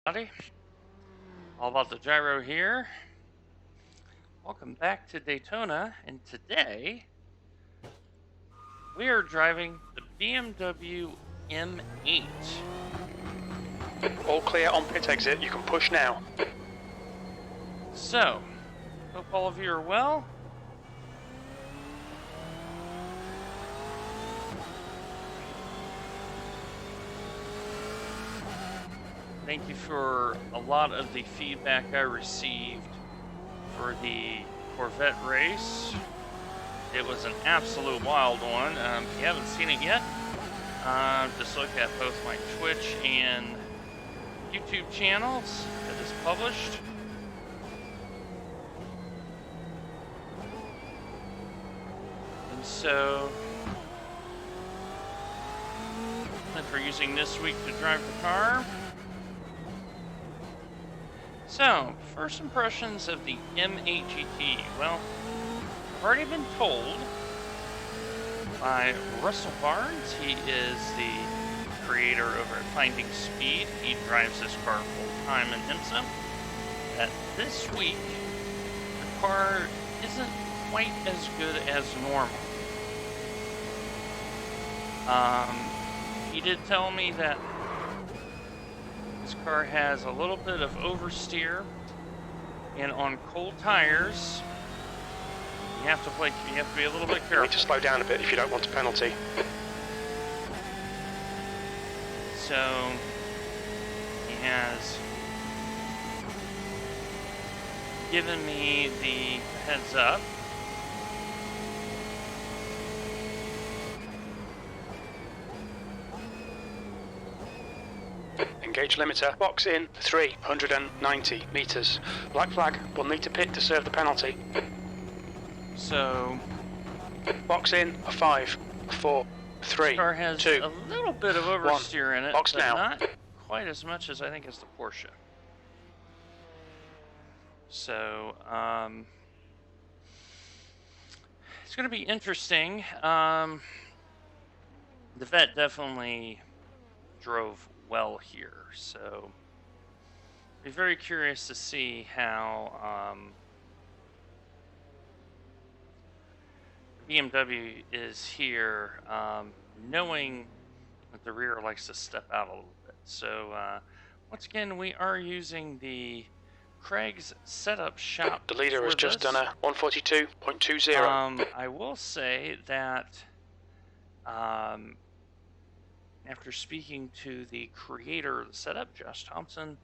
Howdy. All about the gyro here. Welcome back to Daytona, and today we are driving the BMW M8. All clear on pit exit, you can push now. So, hope all of you are well. Thank you for a lot of the feedback I received for the Corvette race. It was an absolute wild one. If you haven't seen it yet, just look at both my Twitch and YouTube channels that is published. And so, for using this week to drive the car. So, first impressions of the M8 GT. Well, I've already been told by Russell Barnes, he is the creator over at Finding Speed. He drives this car full-time in IMSA. That this week, the car isn't quite as good as normal. He did tell me that this car has a little bit of oversteer, and on cold tires, you have to be a little bit careful. You need to slow down a bit if you don't want a penalty. So he has given me the heads up. Engage limiter. Box in 390 meters. Black flag, we'll need to pit to serve the penalty. So box in a 5, 4, 3, the car has 2, a little bit of oversteer in it, box but now. not quite as much as I think as the Porsche. So it's going to be interesting. The vet definitely drove well here, so be very curious to see how BMW is here, knowing that the rear likes to step out a little bit. So once again, we are using the Craig's setup shop. The leader has just done a 142.20. I will say that after speaking to the creator of the setup, Josh Thompson,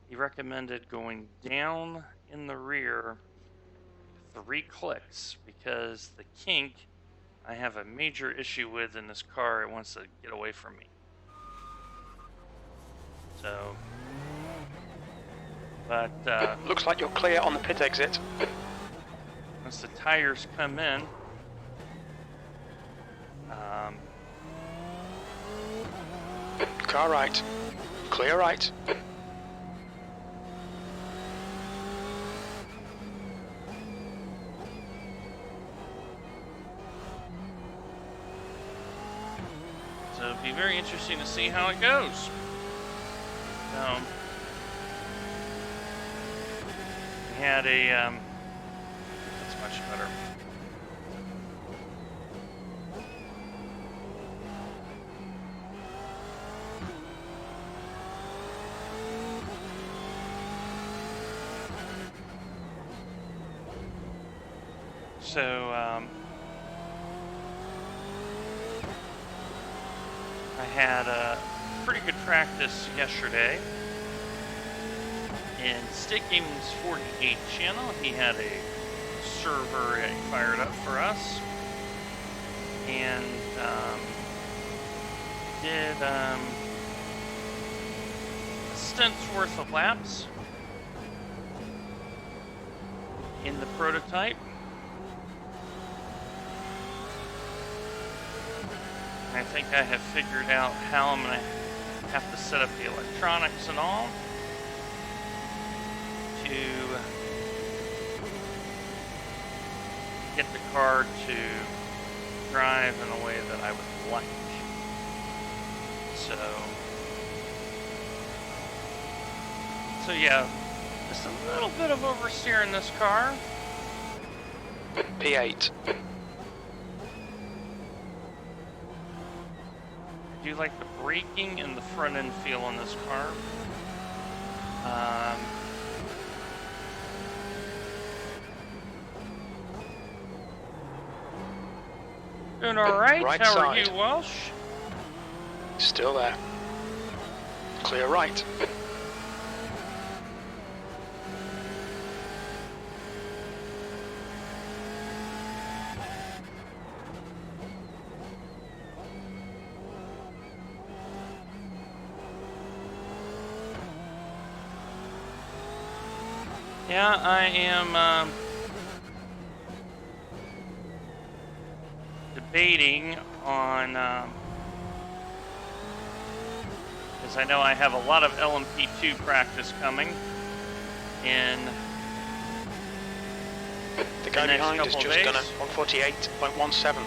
he recommended going down in the rear 3 clicks because the kink I have a major issue with in this car. It wants to get away from me. So, but looks like you're clear on the pit exit. once the tires come in, Car right. Clear right. so it'll be very interesting to see how it goes. We had a that's much better. So I had a pretty good practice yesterday in Stick Gaming's 48 channel. He had a server that he fired up for us, and did a stint's worth of laps in the prototype. I think I have figured out how I'm going to have to set up the electronics and all to get the car to drive in a way that I would like. So So yeah, just a little bit of oversteer in this car. P8. I do like the braking and the front end feel on this car. Doing all right. Right How side. are you, Welsh? Still there. Clear right. Yeah, I am debating on, because I know I have a lot of LMP2 practice coming in The guy next behind has couple of just done a days. 148.17.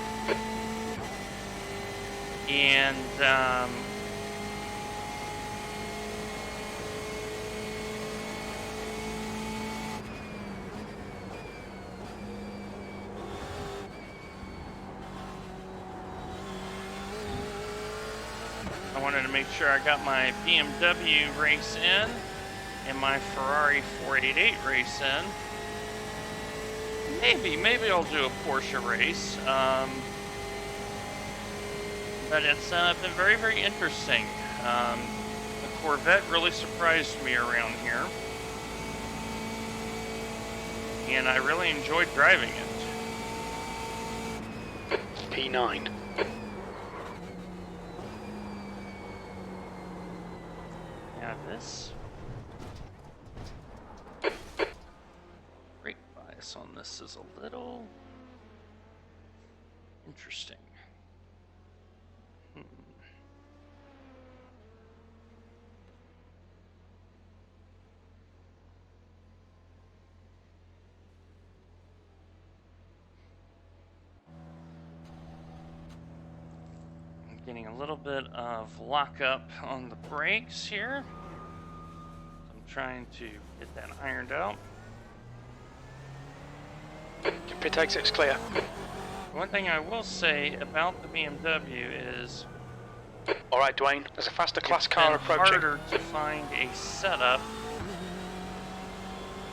and I wanted to make sure I got my BMW race in and my Ferrari 488 race in. Maybe I'll do a Porsche race. But it's been very, very interesting. The Corvette really surprised me around here. And I really enjoyed driving it. P9. Yeah, this brake bias on this is a little interesting. I'm getting a little bit of lockup on the brakes here. I'm trying to get that ironed out. Pit exit's clear. One thing I will say about the BMW is Alright, Dwayne, there's a faster class it's car been approaching. harder to find a setup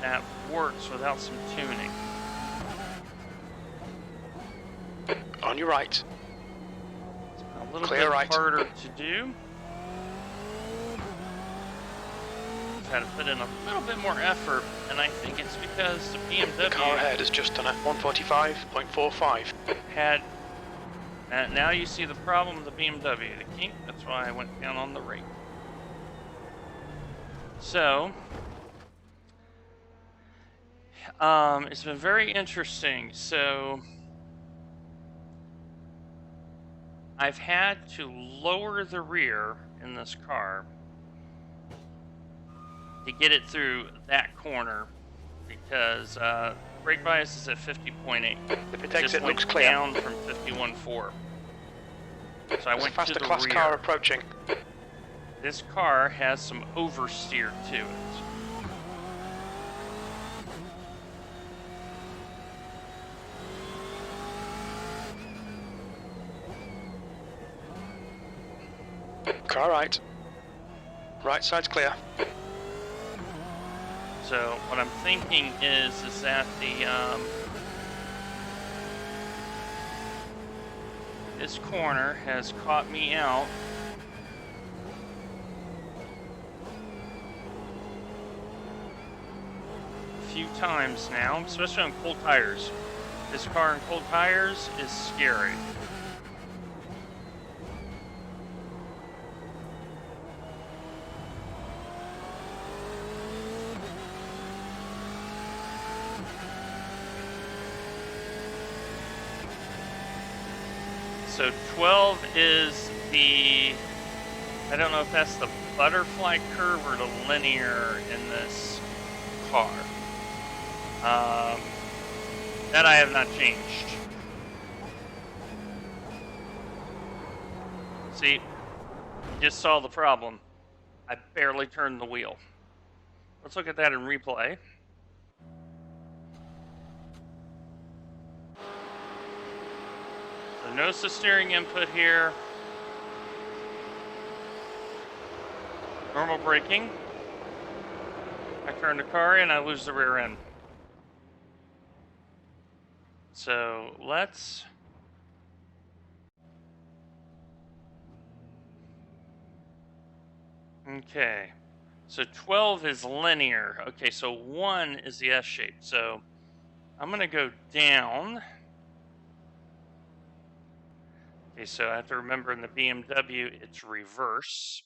that works without some tuning. On your right. It's been a little Clear bit right. harder to do. I've had to put in a little bit more effort, and I think it's because the The car BMW ahead has just done a 145.45. had. Now you see the problem with the BMW, the kink. That's why I went down on the rate. So, it's been very interesting. So, I've had to lower the rear in this car to get it through that corner because brake bias is at 50.8. The pit Just exit went looks clear. down from 51.4. So I There's a went to faster the class rear. car approaching. This car has some oversteer to it. Car right. Right side's clear. So what I'm thinking is that this corner has caught me out. A few times now, especially on cold tires. This car in cold tires is scary. So 12 is the, I don't know if that's the butterfly curve or the linear in this car. That I have not changed. See, you just saw the problem. I barely turned the wheel. Let's look at that in replay. So notice the steering input here. Normal braking. I turn the car in, I lose the rear end. So let's... Okay. So 12 is linear. Okay, so 1 is the S shape. So I'm going to go down. Okay, so I have to remember in the BMW, it's reverse.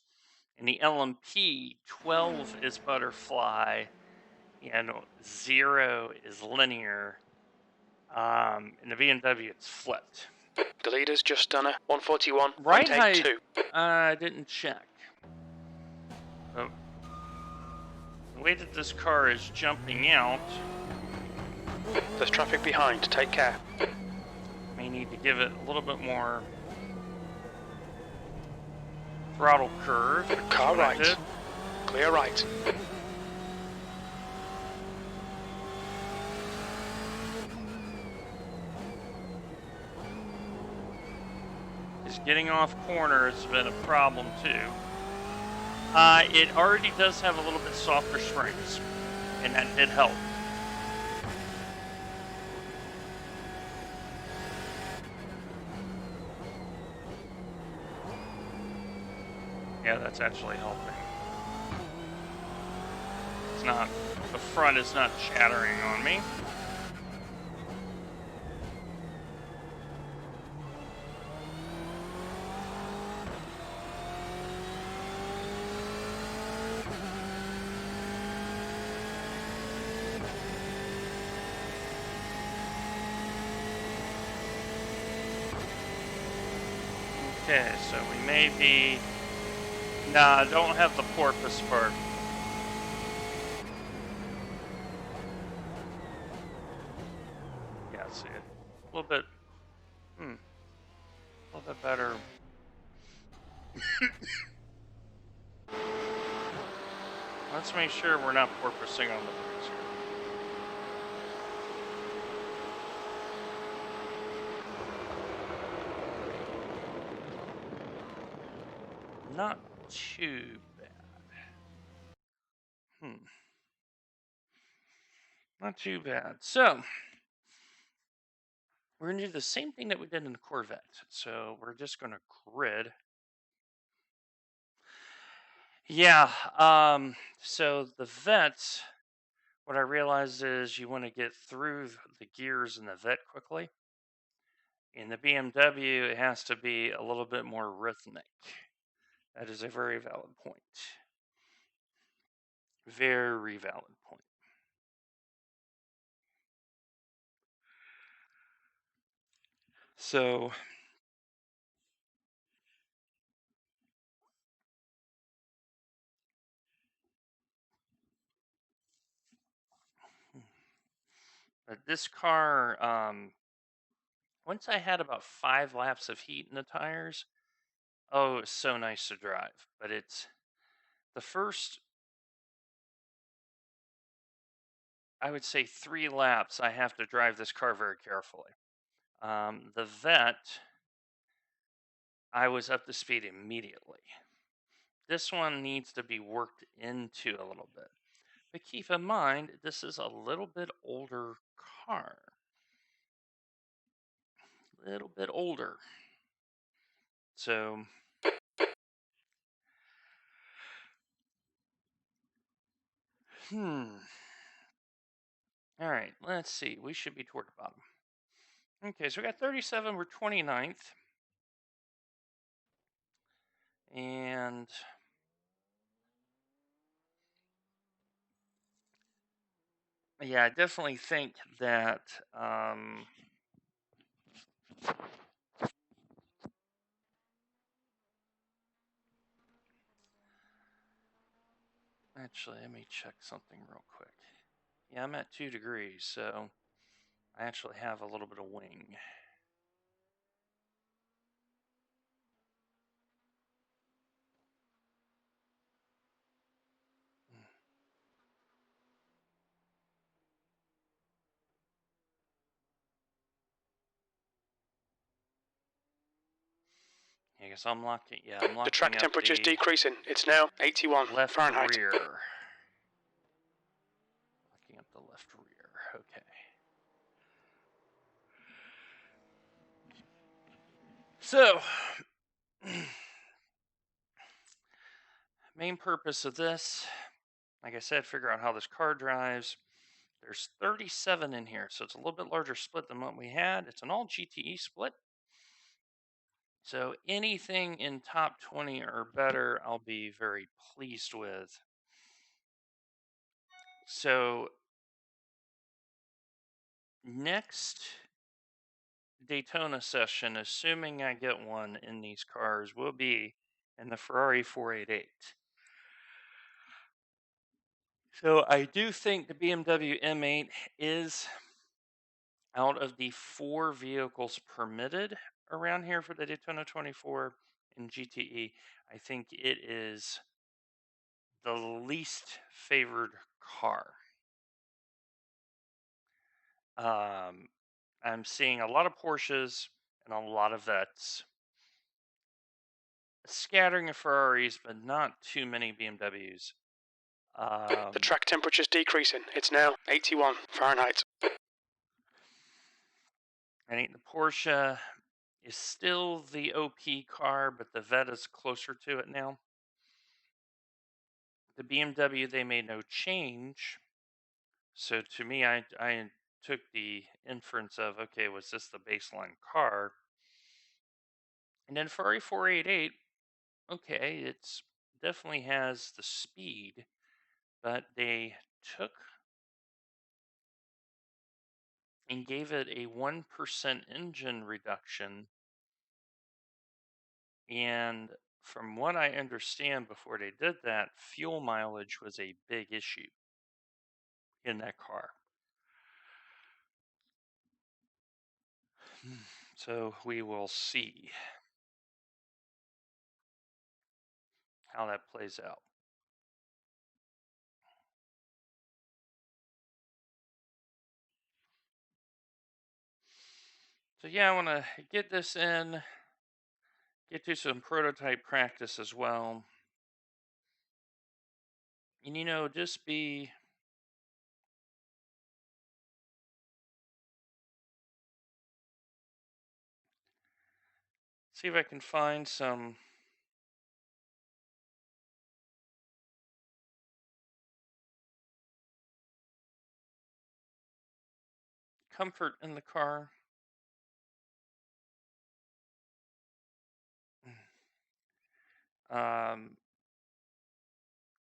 In the LMP, 12 is butterfly and 0 is linear. In the BMW, it's flipped. The leader's just done a 141. Right take height, 2. I didn't check. Oh. The way that this car is jumping out, There's traffic behind. Take care. may need to give it a little bit more throttle curve. Car right. Clear right. Is getting off corners has been a problem too. It already does have a little bit softer springs, and that did help. Yeah, that's actually helping. It's not, the front is not chattering on me. Okay, so we may be... Nah, don't have the porpoise part. Yeah, see it. A little bit... a little bit better. Let's make sure we're not porpoising on the brakes here. Not too bad. Not too bad. So, we're going to do the same thing that we did in the Corvette. So, we're just going to grid. Yeah, so the Vette, what I realized is you want to get through the gears in the Vette quickly. In the BMW, it has to be a little bit more rhythmic. That is a very valid point. Very valid point. So, but this car, once I had about 5 laps of heat in the tires, oh, it's so nice to drive. But it's the first, I would say 3 laps, I have to drive this car very carefully. The Vette, I was up to speed immediately. This one needs to be worked into a little bit. But keep in mind, this is a little bit older car. A little bit older. So, all right, let's see. We should be toward the bottom. Okay, so we got 37. We're 29th. And yeah, I definitely think that actually, let me check something real quick. Yeah, I'm at 2 degrees, so I actually have a little bit of wing. I guess I'm locking. Yeah, I'm The track locking up temperature is the decreasing. It's now 81 left Fahrenheit. rear. Locking up the left rear. Okay. So, main purpose of this, like I said, figure out how this car drives. There's 37 in here, so it's a little bit larger split than what we had. It's an all GTE split. So anything in top 20 or better, I'll be very pleased with. So next Daytona session, assuming I get one in these cars, will be in the Ferrari 488. So I do think the BMW M8 is out of the 4 vehicles permitted around here for the Daytona 24 and GTE. I think it is the least favored car. I'm seeing a lot of Porsches and a lot of Vets, a scattering of Ferraris, but not too many BMWs. The track temperature is decreasing. It's now 81 Fahrenheit. I think the Porsche is still the OP car, but the Vet is closer to it now. The BMW, they made no change. So to me, I took the inference of, okay, was this the baseline car? And then Ferrari 488, okay, it's definitely has the speed, but they took and gave it a 1% engine reduction. And from what I understand, before they did that, fuel mileage was a big issue in that car. So we will see how that plays out. So yeah, I want to get this in, get to some prototype practice as well. And just see if I can find some comfort in the car. Um,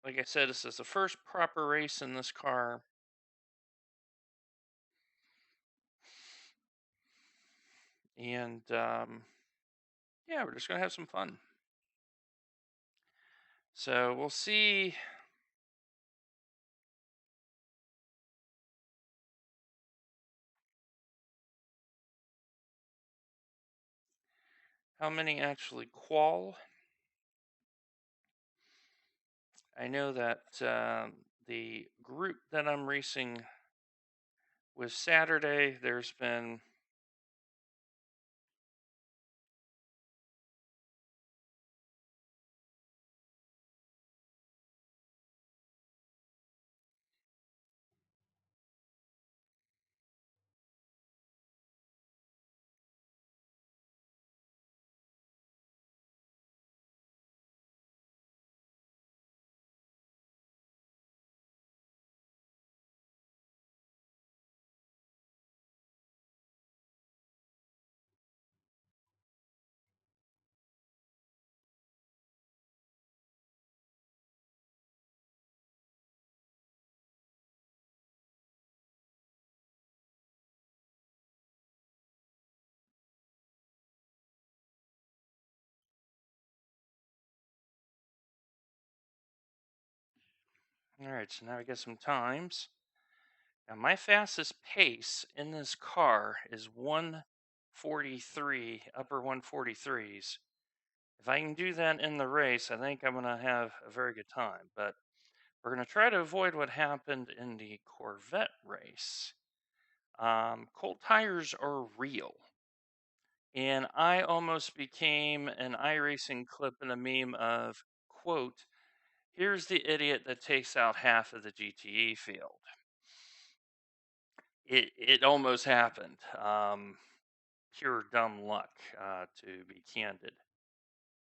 like I said, this is the first proper race in this car. And yeah, we're just going to have some fun. So we'll see how many actually qual. I know that the group that I'm racing with Saturday, there's been all right. So now I get some times. Now my fastest pace in this car is 143, upper 143s. If I can do that in the race, I think I'm going to have a very good time. But we're going to try to avoid what happened in the Corvette race. Cold tires are real. And I almost became an iRacing clip in a meme of, quote, here's the idiot that takes out half of the GTE field. It almost happened. Pure dumb luck, to be candid.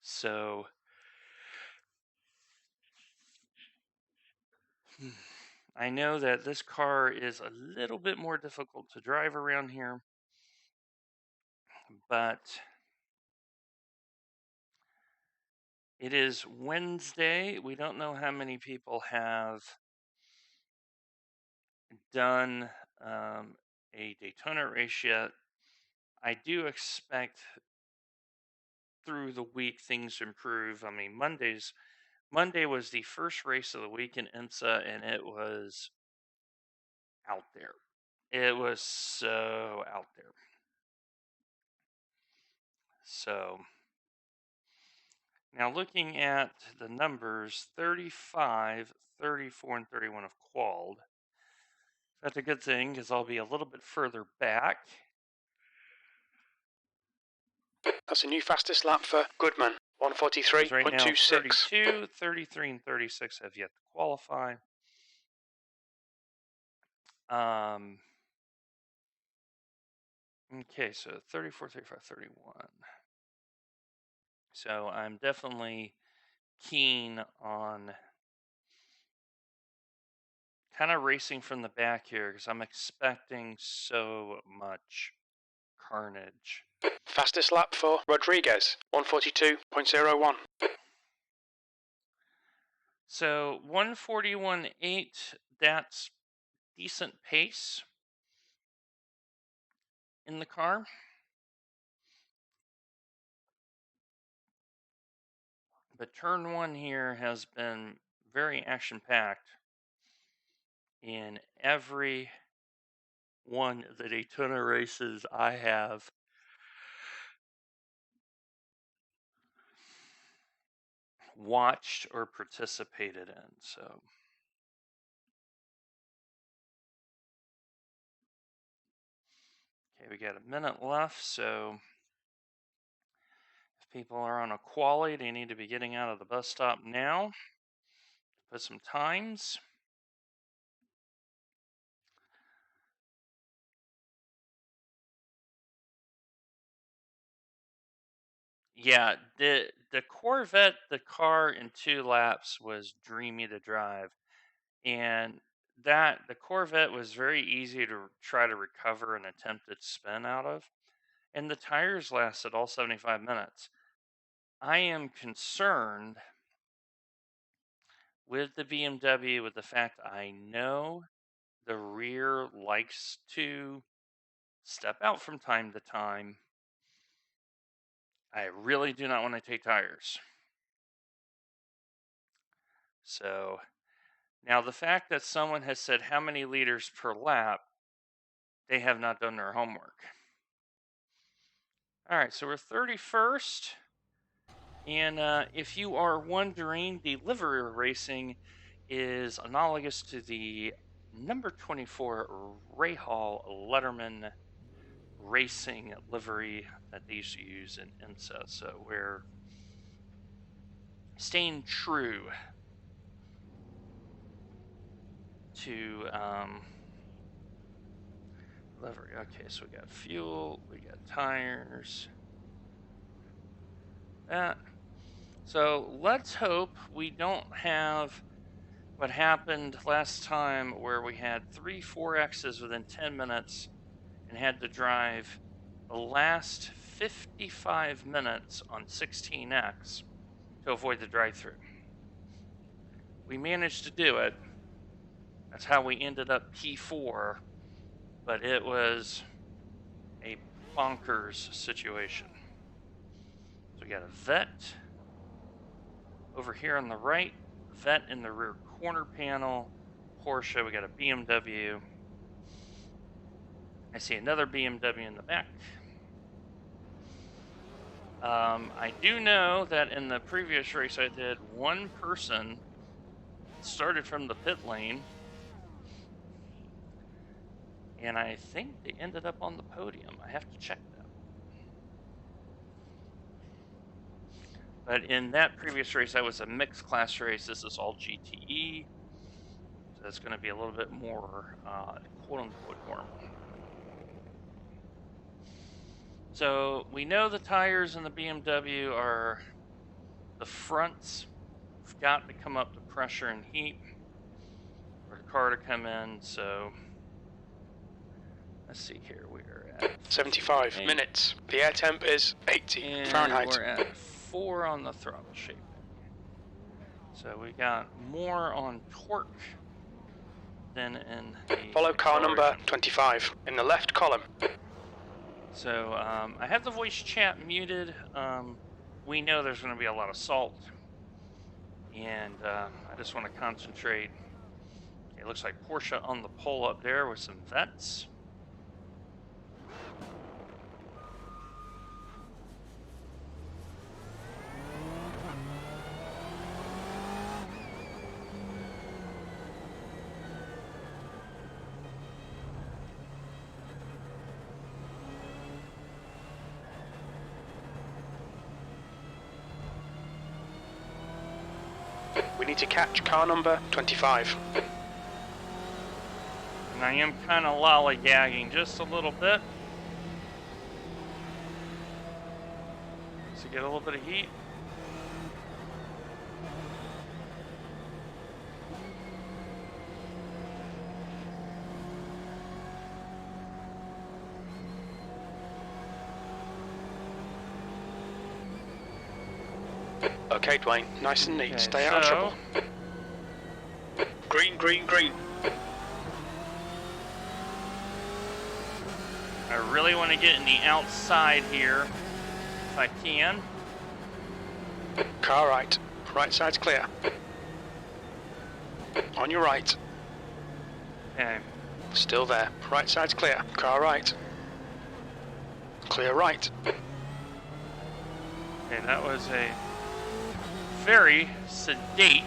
So I know that this car is a little bit more difficult to drive around here, but it is Wednesday. We don't know how many people have done a Daytona race yet. I do expect through the week things to improve. I mean, Monday was the first race of the week in IMSA, and it was out there. It was so out there. So now looking at the numbers, 35, 34, and 31 have qualled. That's a good thing because I'll be a little bit further back. That's a new fastest lap for Goodman, Because right now 143.26. 32, 33, and 36 have yet to qualify. Okay, so 34, 35, 31. So I'm definitely keen on kind of racing from the back here because I'm expecting so much carnage. Fastest lap for Rodriguez, 142.01. So 141.8, that's decent pace in the car. But turn one here has been very action-packed in every one of the Daytona races I have watched or participated in. So okay, we got a minute left, so if people are on a quali, they need to be getting out of the bus stop now to put some times. Yeah, the Corvette, the car in 2 laps was dreamy to drive. And the Corvette was very easy to try to recover an attempted spin out of. And the tires lasted all 75 minutes. I am concerned with the BMW with the fact I know the rear likes to step out from time to time. I really do not want to take tires. So now the fact that someone has said how many liters per lap, they have not done their homework. All right, so we're 31st. And if you are wondering, the livery racing is analogous to the number 24 Rahal Letterman racing livery that they used to use in IMSA. So we're staying true to livery. Okay, so we got fuel, we got tires. That. So let's hope we don't have what happened last time where we had 3 4Xs within 10 minutes and had to drive the last 55 minutes on 16X to avoid the drive-through. We managed to do it. That's how we ended up P4, but it was a bonkers situation. So we got a Vet over here on the right, Vet in the rear corner panel, Porsche, we got a BMW. I see another BMW in the back. I do know that in the previous race I did, one person started from the pit lane, and I think they ended up on the podium. I have to check that. But in that previous race, that was a mixed class race. This is all GTE. So it's going to be a little bit more quote unquote normal. So we know the tires in the BMW are the fronts have got to come up to pressure and heat for the car to come in. So let's see here. We're at 75 minutes. The air temp is 80 and Fahrenheit. we're at 4 on the throttle shaping. So we got more on torque than in the Follow car number acceleration. 25 in the left column. So I have the voice chat muted. We know there's going to be a lot of salt, and I just want to concentrate. It looks like Porsche on the pole up there with some vets. We need to catch car number 25. And I am kind of lollygagging just a little bit to get a little bit of heat. Okay, Dwayne, nice and neat. Okay, Stay out of trouble. Green, green, green. I really want to get in the outside here if I can. Car right. Right side's clear. On your right. Okay. Still there. Right side's clear. Car right. Clear right. Okay, that was a very sedate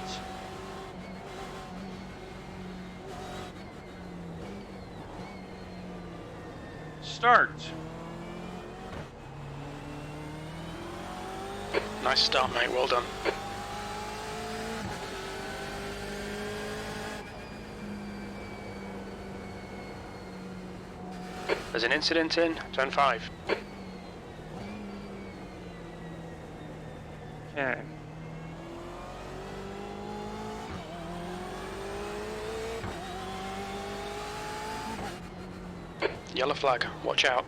start. Nice start, mate. Well done. There's an incident in turn 5. Okay. Yellow flag. Watch out.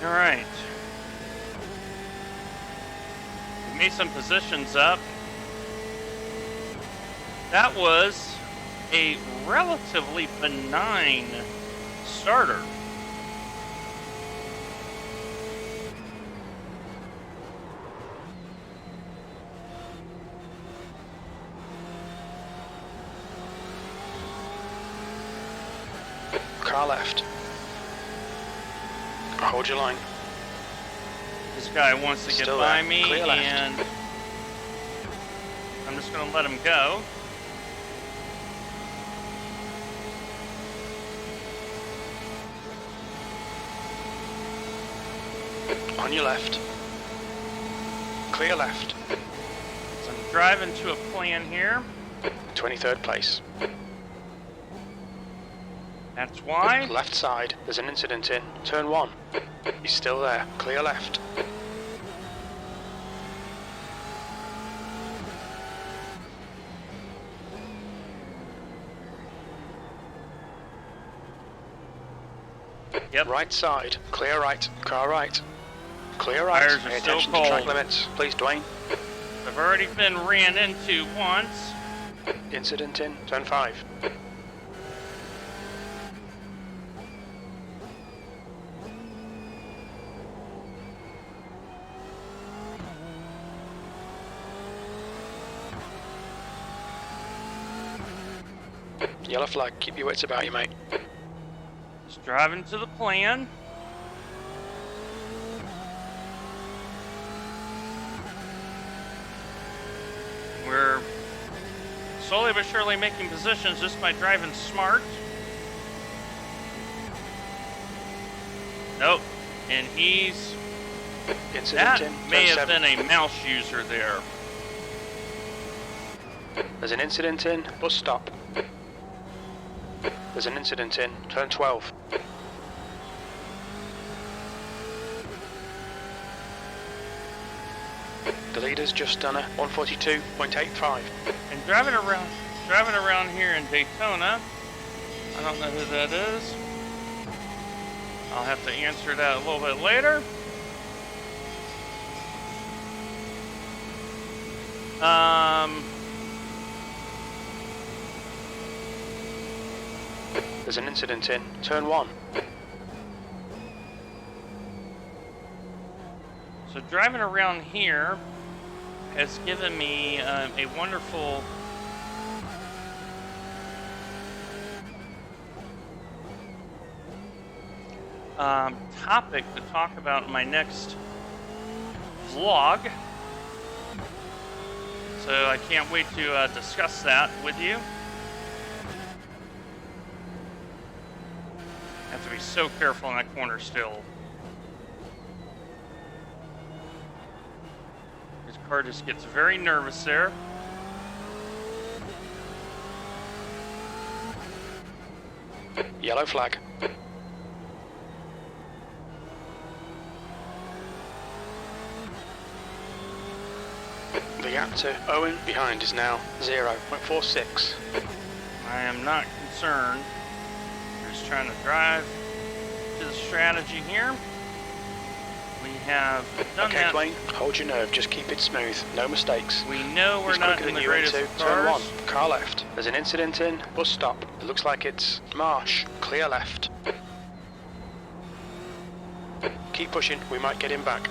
All right. We made some positions up. That was a relatively benign starter. Car left. Hold your line. This guy wants to get Still by there. me, Clear left. and I'm just going to let him go. On your left. Clear left. So I'm driving to a plan here. 23rd place. That's why. Left side. There's an incident in turn 1. He's still there. Clear left. Yep. Right side. Clear right. Car right. Clear right. Tires are Pay still attention to track cold. limits. Please, Dwayne. I've already been ran into once. Incident in turn 5. Yellow flag. Keep your wits about you, mate. Just driving to the plan. We're slowly but surely making positions just by driving smart. Nope. And he's... Incident That in. may Turn have 7. been a mouse user there. There's an incident in. Bus stop. There's an incident in. Turn 12. The leader's just done a 142.85. And driving around here in Daytona, I don't know who that is. I'll have to answer that a little bit later. There's an incident in. Turn 1. So driving around here has given me a wonderful topic to talk about in my next vlog. So I can't wait to discuss that with you. Have to be so careful in that corner still. His car just gets very nervous there. Yellow flag. The gap to Owen behind is now 0.46. I am not concerned. Just trying to drive to the strategy here. We have done Okay, that. Dwayne, hold your nerve. Just keep it smooth. No mistakes. We know we're He's not quicker in than the you greatest into of turn cars. 1. Car left. There's an incident in. Bus stop. It looks like it's Marsh. Clear left. Keep pushing. We might get him back.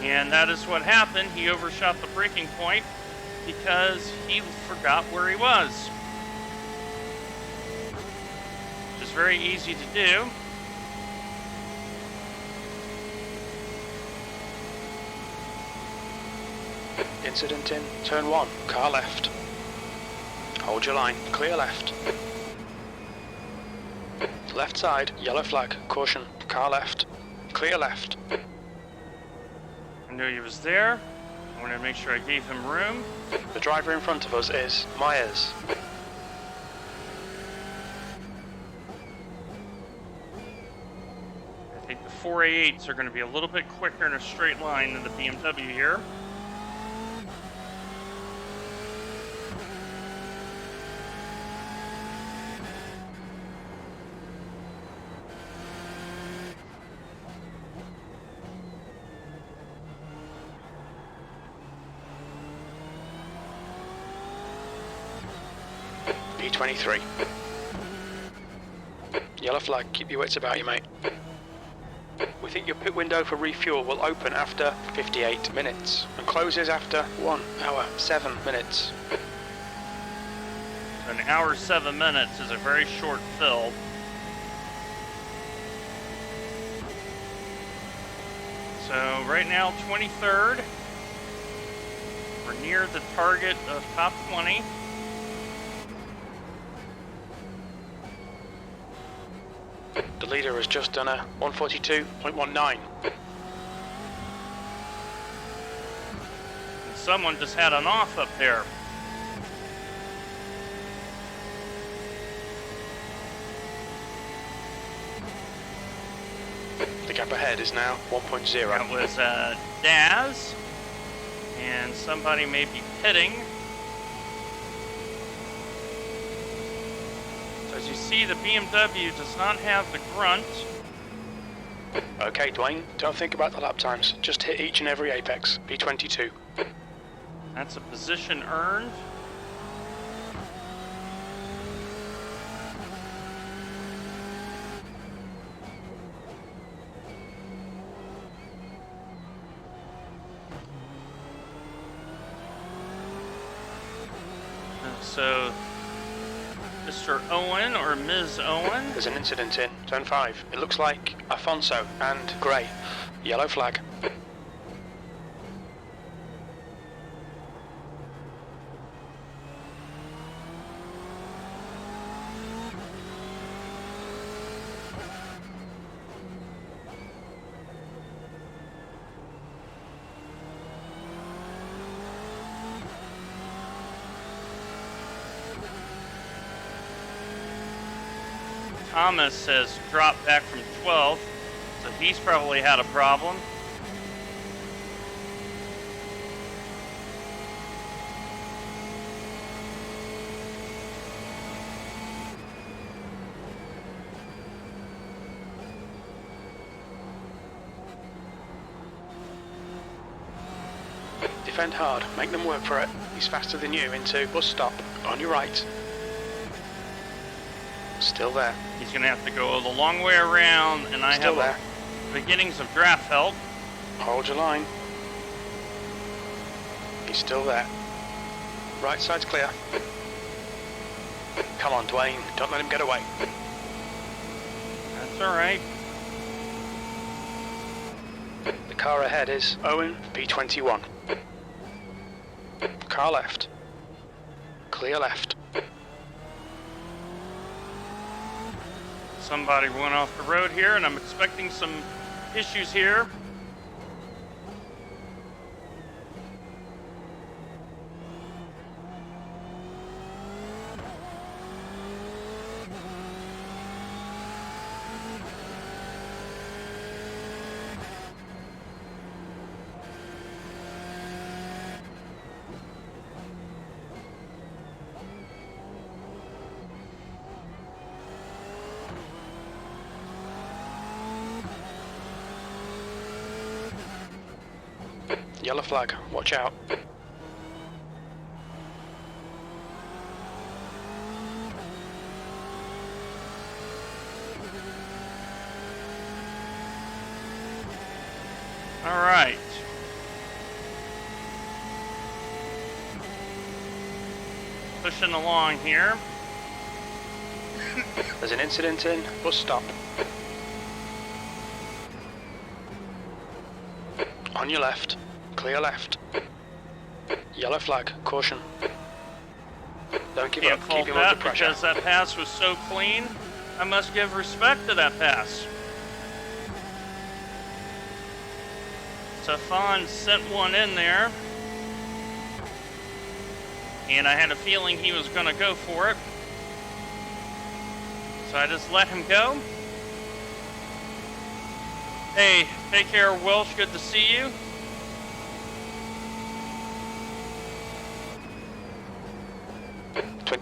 And that is what happened. He overshot the braking point because he forgot where he was. Which is very easy to do. Incident in. Turn 1. Car left. Hold your line. Clear left. Left side. Yellow flag. Caution. Car left. Clear left. I knew he was there. I wanted to make sure I gave him room. The driver in front of us is Myers. I think the 4A8s are going to be a little bit quicker in a straight line than the BMW here. B23. Yellow flag, keep your wits about you, mate. We think your pit window for refuel will open after 58 minutes and closes after 1 hour, 7 minutes. An hour, 7 minutes is a very short fill. So right now, 23rd. We're near the target of top 20. The leader has just done a 142.19. And someone just had an off up there. The gap ahead is now 1.0. That was Daz. And somebody may be pitting. So as you see, the BMW does not have the grunt. Okay, Dwayne, don't think about the lap times. Just hit each and every apex. P22. That's a position earned. So, Mr. Owen or Ms. Owen. There's an incident in turn 5. It looks like Afonso and Gray. Yellow flag. Thomas has dropped back from 12th, so he's probably had a problem. Defend hard, make them work for it. He's faster than you into bus stop, on your right. Still there. He's going to have to go the long way around, and I Still have there. beginnings of draft help. Hold your line. He's still there. Right side's clear. Come on, Dwayne, don't let him get away. That's all right. The car ahead is Owen P21. Car left. Clear left. Somebody went off the road here, and I'm expecting some issues here. Yellow flag, watch out. All right. Pushing along here. There's an incident in bus stop. On your left. Clear left. Yellow flag, caution. Don't give Can't up, fault keep him under that pressure. because that pass was so clean. I must give respect to that pass. Stefan sent one in there. And I had a feeling he was going to go for it. So I just let him go. Hey, take care, Welsh. Good to see you.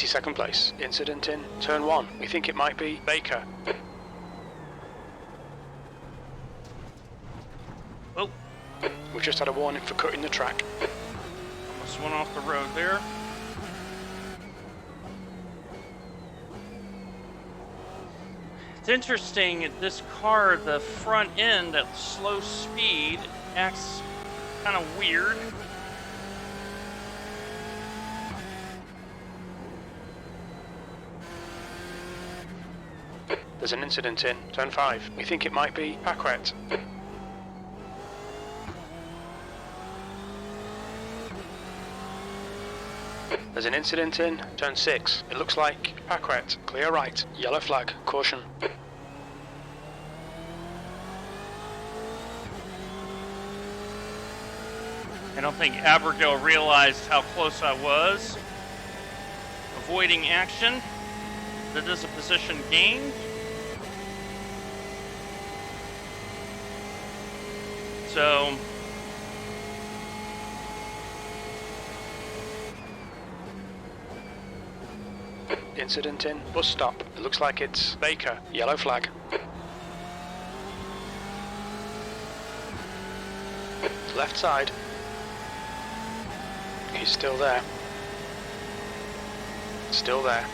Second place. Incident in turn 1. We think it might be Baker. Oh, We've just had a warning for cutting the track. almost went off the road there. It's interesting, this car, the front end at slow speed acts kind of weird. There's an incident in turn 5. We think it might be Paquette. There's an incident in turn 6. It looks like Paquette. Clear right. Yellow flag. Caution. I don't think Abigail realized how close I was. Avoiding action. That is a position gained. So Incident in bus stop. It looks like it's Baker. Yellow flag. Left side. He's still there. Still there.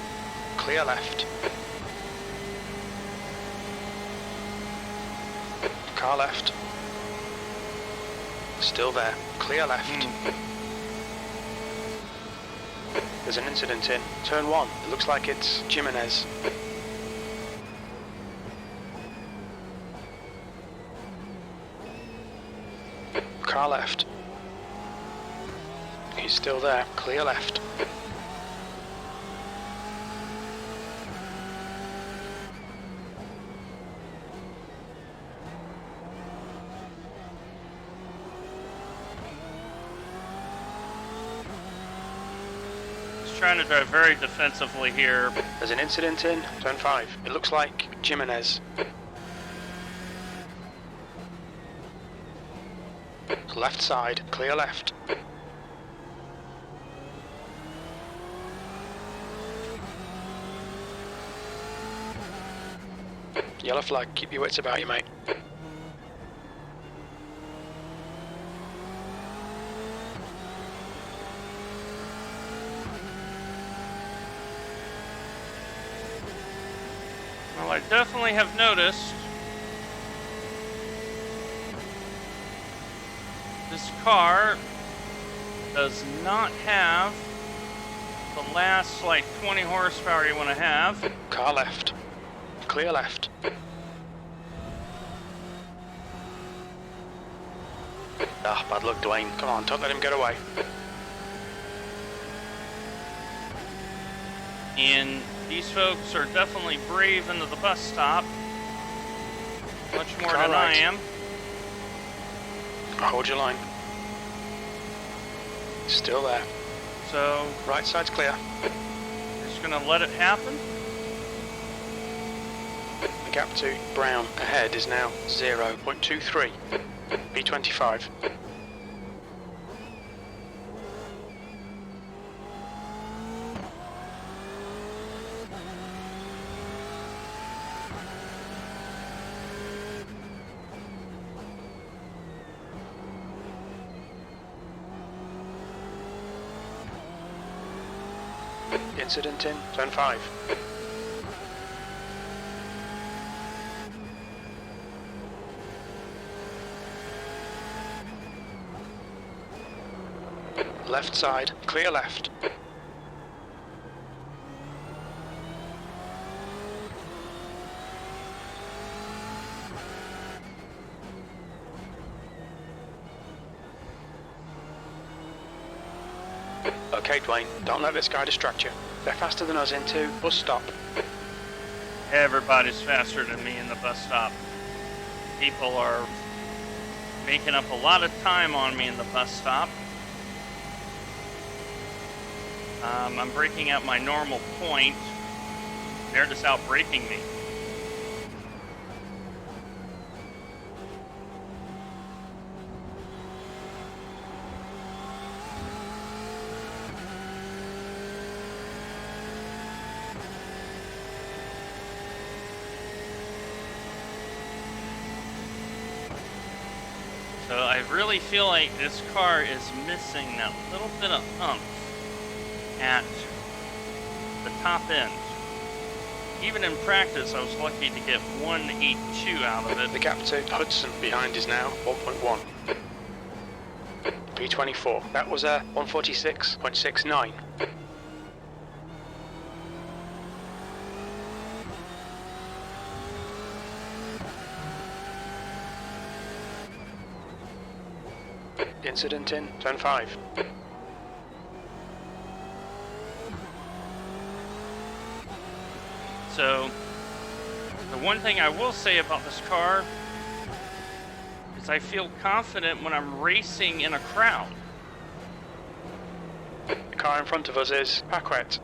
Clear left. Car left. Still there. Clear left. There's an incident in turn 1. It looks like it's Jimenez. Car left. He's still there. Clear left. trying to drive very defensively here. There's an incident in turn 5. It looks like Jimenez. Left side, clear left. Yellow flag, keep your wits about you, mate. Well, I definitely have noticed this car does not have the last like 20 horsepower you want to have. Car left. Clear left. Ah, bad luck, Dwayne. Come on, don't let him get away. And these folks are definitely brave into the bus stop. Much more Car than right. I am. Hold your line. Still there. So, Right side's clear. just gonna let it happen. The gap to Brown ahead is now 0.23. P25. Incident in turn 5. Left side, clear left. Okay, Dwayne, don't let this guy distract you. They're faster than us into bus stop. Everybody's faster than me in the bus stop. People are making up a lot of time on me in the bus stop. I'm braking at my normal point. They're just out braking me. So I really feel like this car is missing that little bit of oomph at the top end. Even in practice, I was lucky to get 182 out of it. The gap to Hudson behind is now 1.1. P24. That was a 146.69. Incident in turn 5. So, the one thing I will say about this car is I feel confident when I'm racing in a crowd. The car in front of us is Paquette.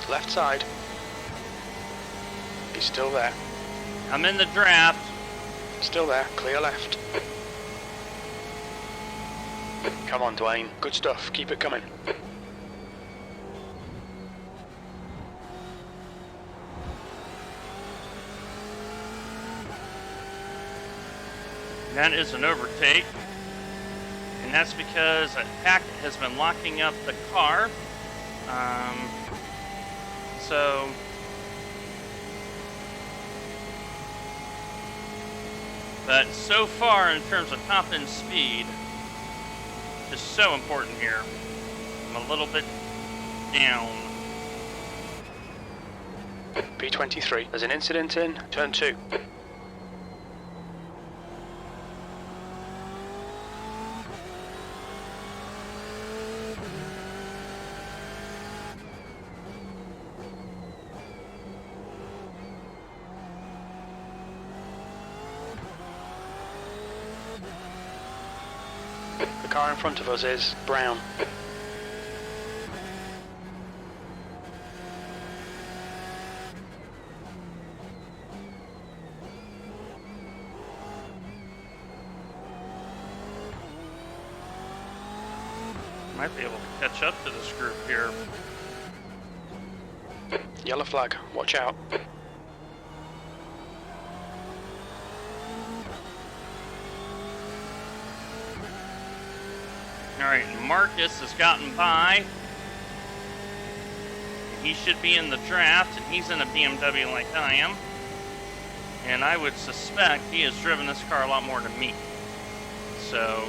Left side. He's still there. I'm in the draft. Still there. Clear left. Come on, Dwayne. Good stuff. Keep it coming. That is an overtake. And that's because a packet has been locking up the car. But so far in terms of top end speed, is so important here. I'm a little bit down. B23. There's an incident in turn 2. The car in front of us is brown. Might be able to catch up to this group here. Yellow flag, watch out. Alright, Marcus has gotten by. He should be in the draft, and he's in a BMW like I am. And I would suspect he has driven this car a lot more than me. So...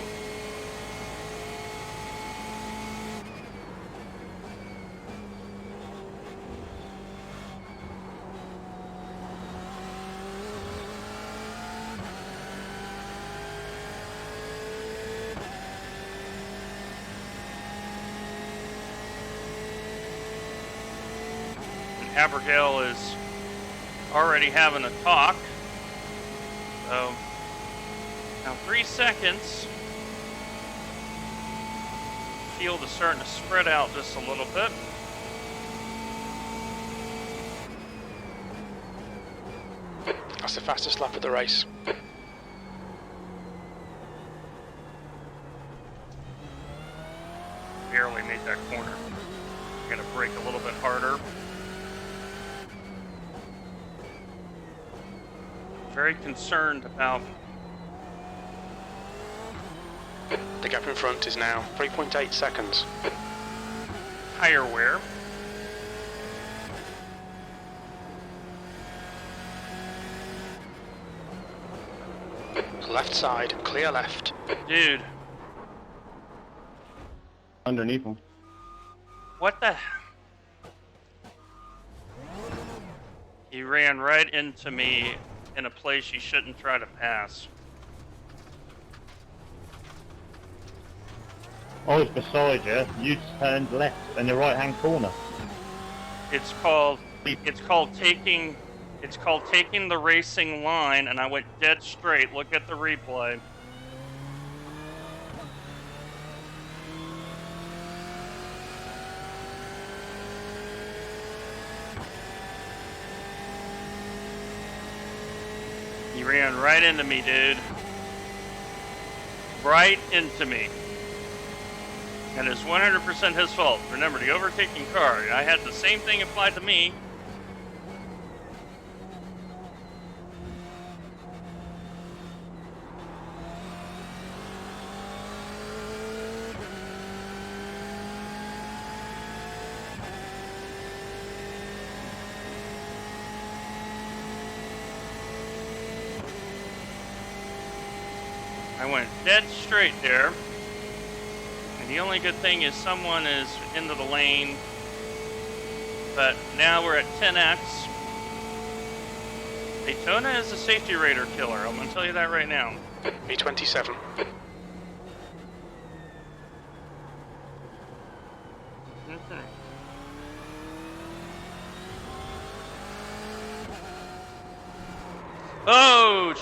Abigail is already having a talk. So, now 3 seconds. Field is starting to spread out just a little bit. That's the fastest lap of the race. Barely made that corner. Gotta brake a little bit harder. Very concerned about... The gap in front is now 3.8 seconds. tire wear. Left side, clear left. Dude. Underneath him. What the... He ran right into me in a place you shouldn't try to pass. I was beside you. You turned left in the right-hand corner. It's called taking the racing line, and I went dead straight. Look at the replay. He ran right into me, dude. Right into me. And it's 100% his fault. Remember, the overtaking car, I had the same thing applied to me. I went dead straight there. And the only good thing is someone is into the lane. But now we're at 10x. Daytona is a safety radar killer. I'm going to tell you that right now. B27. Okay. Oh,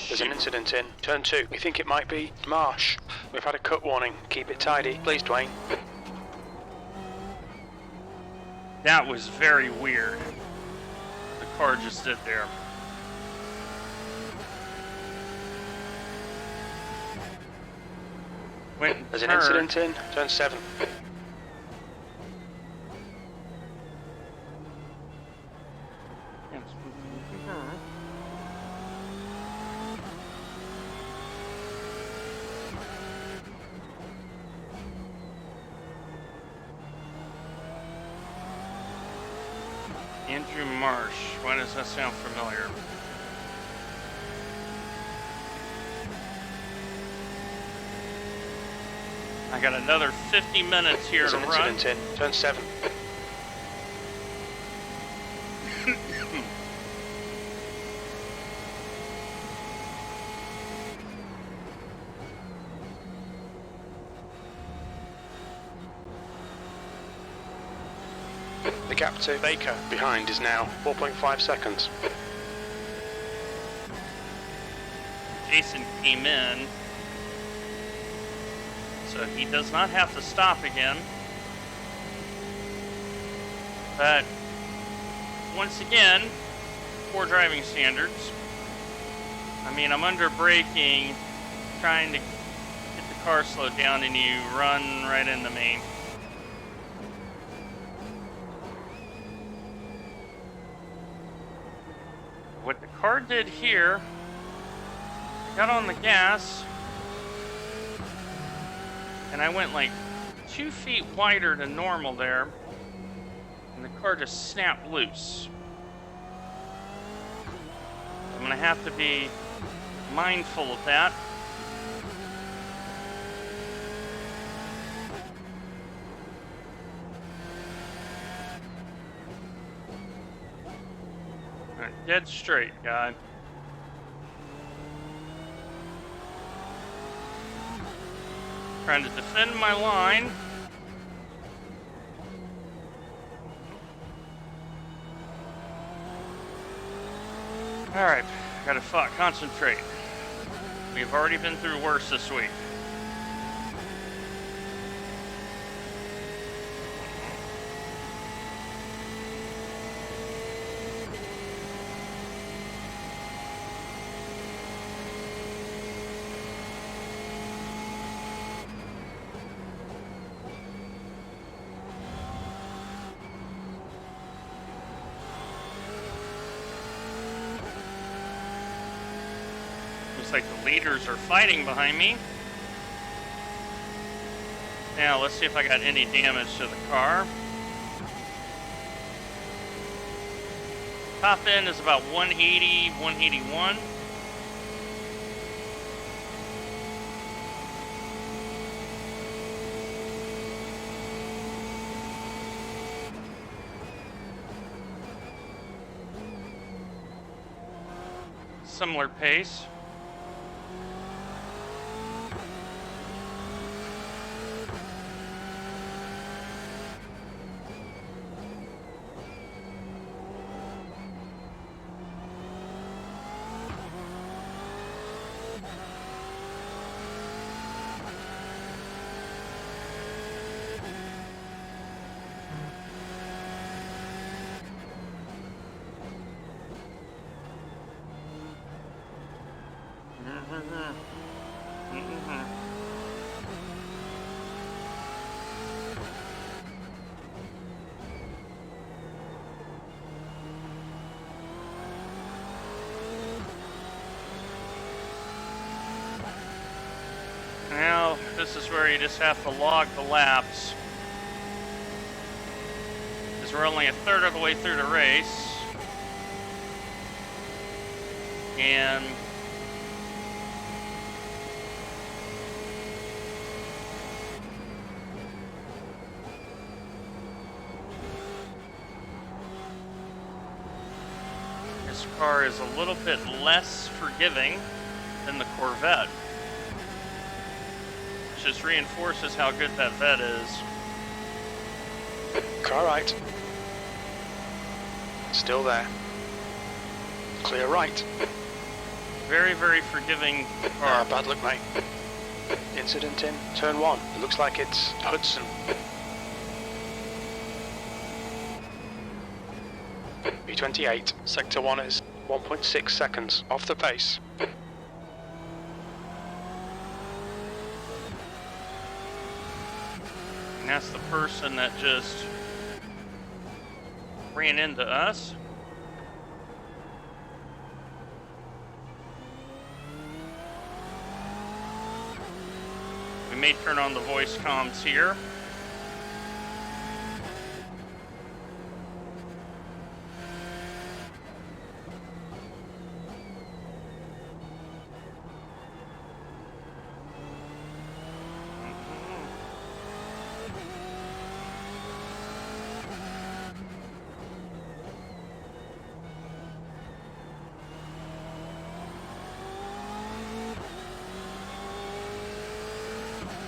There's an incident in turn 2. We think it might be Marsh. We've had a cut warning. Keep it tidy. Please, Dwayne. that was very weird. The car just did there. Went and There's an turned. incident in turn 7. Andrew Marsh. Why does that sound familiar? I got another 50 minutes here There's to an run. incident in turn 7. The gap to Baker behind is now 4.5 seconds. Jason came in, so he does not have to stop again. But once again, poor driving standards. I mean, I'm under braking, trying to get the car slowed down, and you run right into me. What the car did here, I got on the gas, and I went like 2 feet wider than normal there, and the car just snapped loose. I'm gonna have to be mindful of that. All right, dead straight, guy. Trying to defend my line. All right, gotta concentrate. We've already been through worse this week. Looks like the leaders are fighting behind me. Now, let's see if I got any damage to the car. Top end is about 180, 181. Similar pace. Now, this is where you just have to log the laps, because we're only a third of the way through the race. And this car is a little bit less forgiving than the Corvette, which just reinforces how good that Vet is. Car right. Still there. Clear right. Very, very forgiving car. Bad luck, mate. Incident in turn 1. It looks like it's Hudson. B28. Sector 1 is 1.6 seconds off the pace. And that's the person that just ran into us. We may turn on the voice comms here.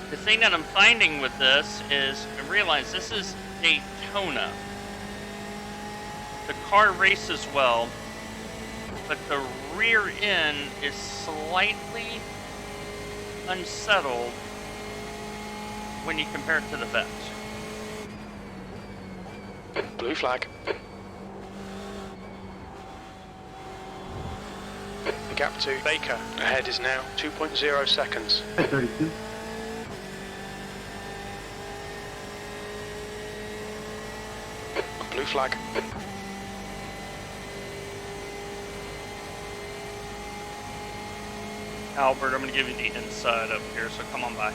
The thing that I'm finding with this is, I realize this is Daytona. the car races well, but the rear end is slightly unsettled when you compare it to the vent. Blue flag. The gap to Baker ahead is now 2.0 seconds. 32. Blue flag. Albert, I'm going to give you the inside up here, so come on by.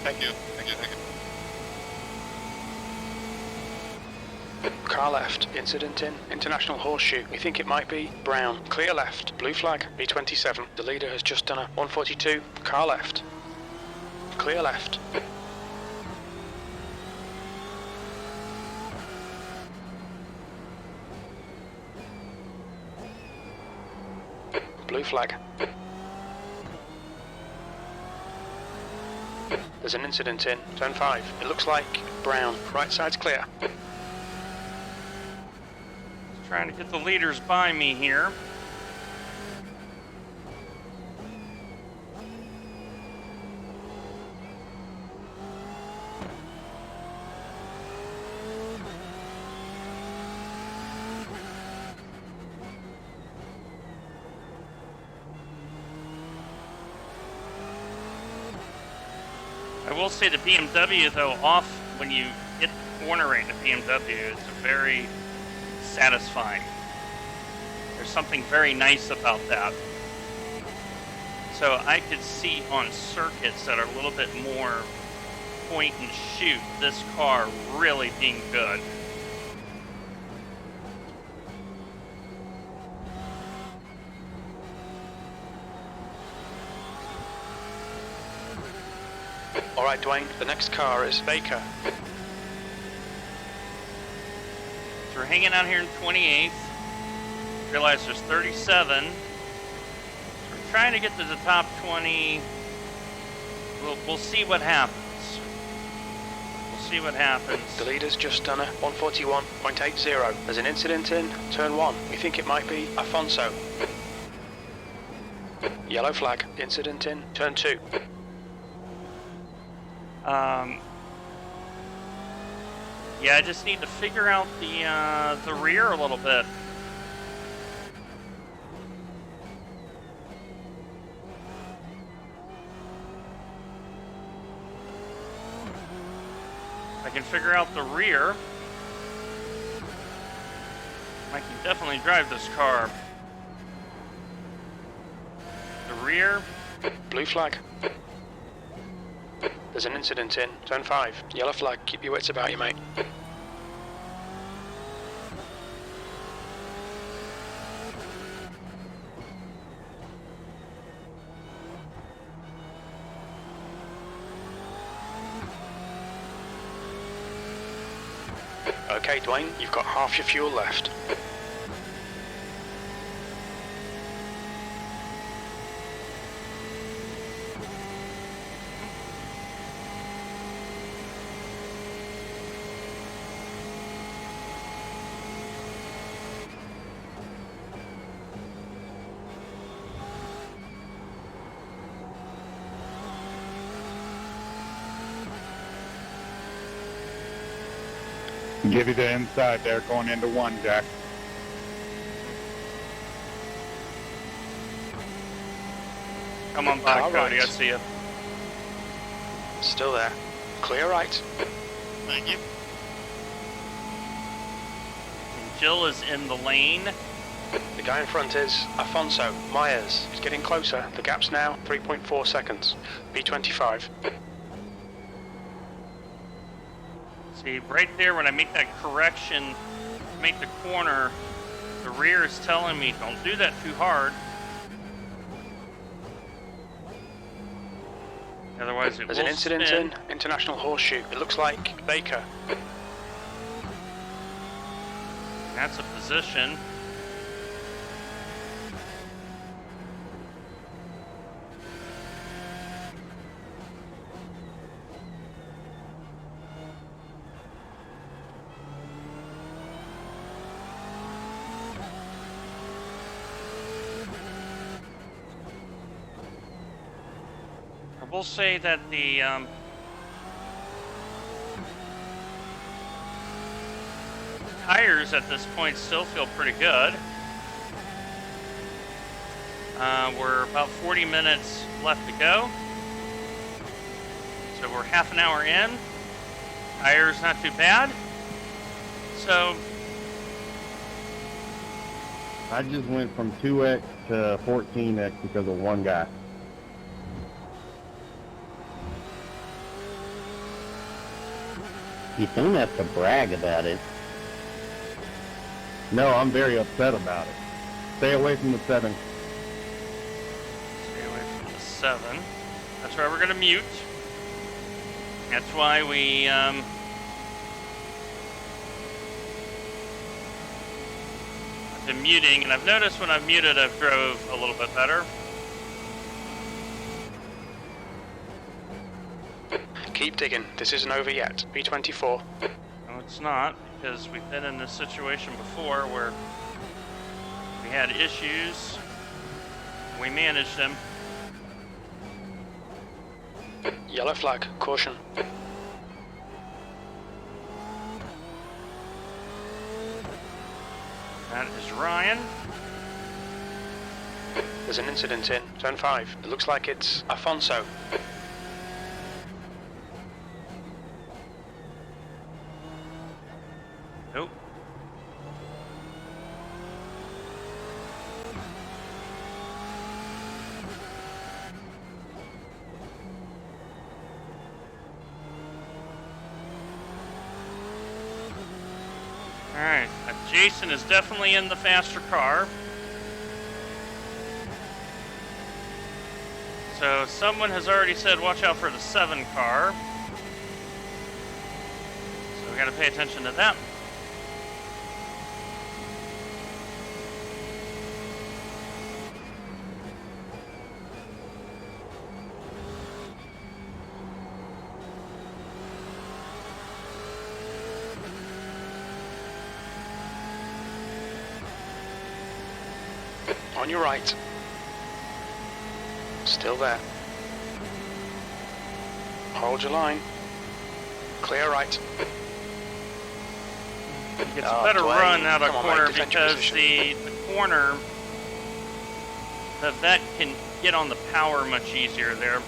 Thank you. Thank you. Thank you. Car left. Incident in International Horseshoe. We think it might be brown. Clear left. Blue flag. B27. The leader has just done a 142. Car left. Clear left. Blue flag. There's an incident in turn 5. It looks like brown. Right side's clear. Trying to get the leaders by me here. I will say the BMW, though, off when you hit the corner rate in the BMW, it's very satisfying. There's something very nice about that. So I could see on circuits that are a little bit more point and shoot, this car really being good. All right, Dwayne, the next car is Baker. So we're hanging out here in 28th. Realize there's 37. So we're trying to get to the top 20. We'll see what happens. We'll see what happens. The leader's just done a 141.80. There's an incident in turn 1. We think it might be Afonso. Yellow flag. Incident in turn 2. Yeah, I just need to figure out the rear a little bit. I can figure out the rear. I can definitely drive this car. The rear. Blue flag. There's an incident in turn 5. Yellow flag. Keep your wits about you, mate. Okay, Dwayne, you've got half your fuel left. Give you the inside there going into 1, Jack. Come on by, All Cody. right. I see you. Still there. Clear right. Thank you. Jill is in the lane. The guy in front is Afonso Myers. He's getting closer. The gap's now 3.4 seconds. B25. See, right there when I make that correction, make the corner, the rear is telling me don't do that too hard. Otherwise it There's will an incident spin. in International Horseshoe. It looks like Baker. That's a position. we'll say that the tires at this point still feel pretty good. We're about 40 minutes left to go. So we're half an hour in. Tires not too bad. So I just went from 2x to 14x because of one guy. You don't have to brag about it. No, I'm very upset about it. Stay away from the 7. stay away from the 7. That's why we're going to mute. That's why we have been muting, and I've noticed when I've muted, I've drove a little bit better. Keep digging. This isn't over yet. B24. No, it's not, because we've been in this situation before where we had issues. We managed them. Yellow flag. Caution. That is Ryan. There's an incident in Zone 5. It looks like it's Afonso. Nope. Alright, Jason is definitely in the faster car. So someone has already said watch out for the 7 car. So we gotta pay attention to that. On your right. Still there. Hold your line. Clear right. Gets a better Dwayne, run out of come on, corner mate, defend your because position. the corner, the vet can get on the power much easier there.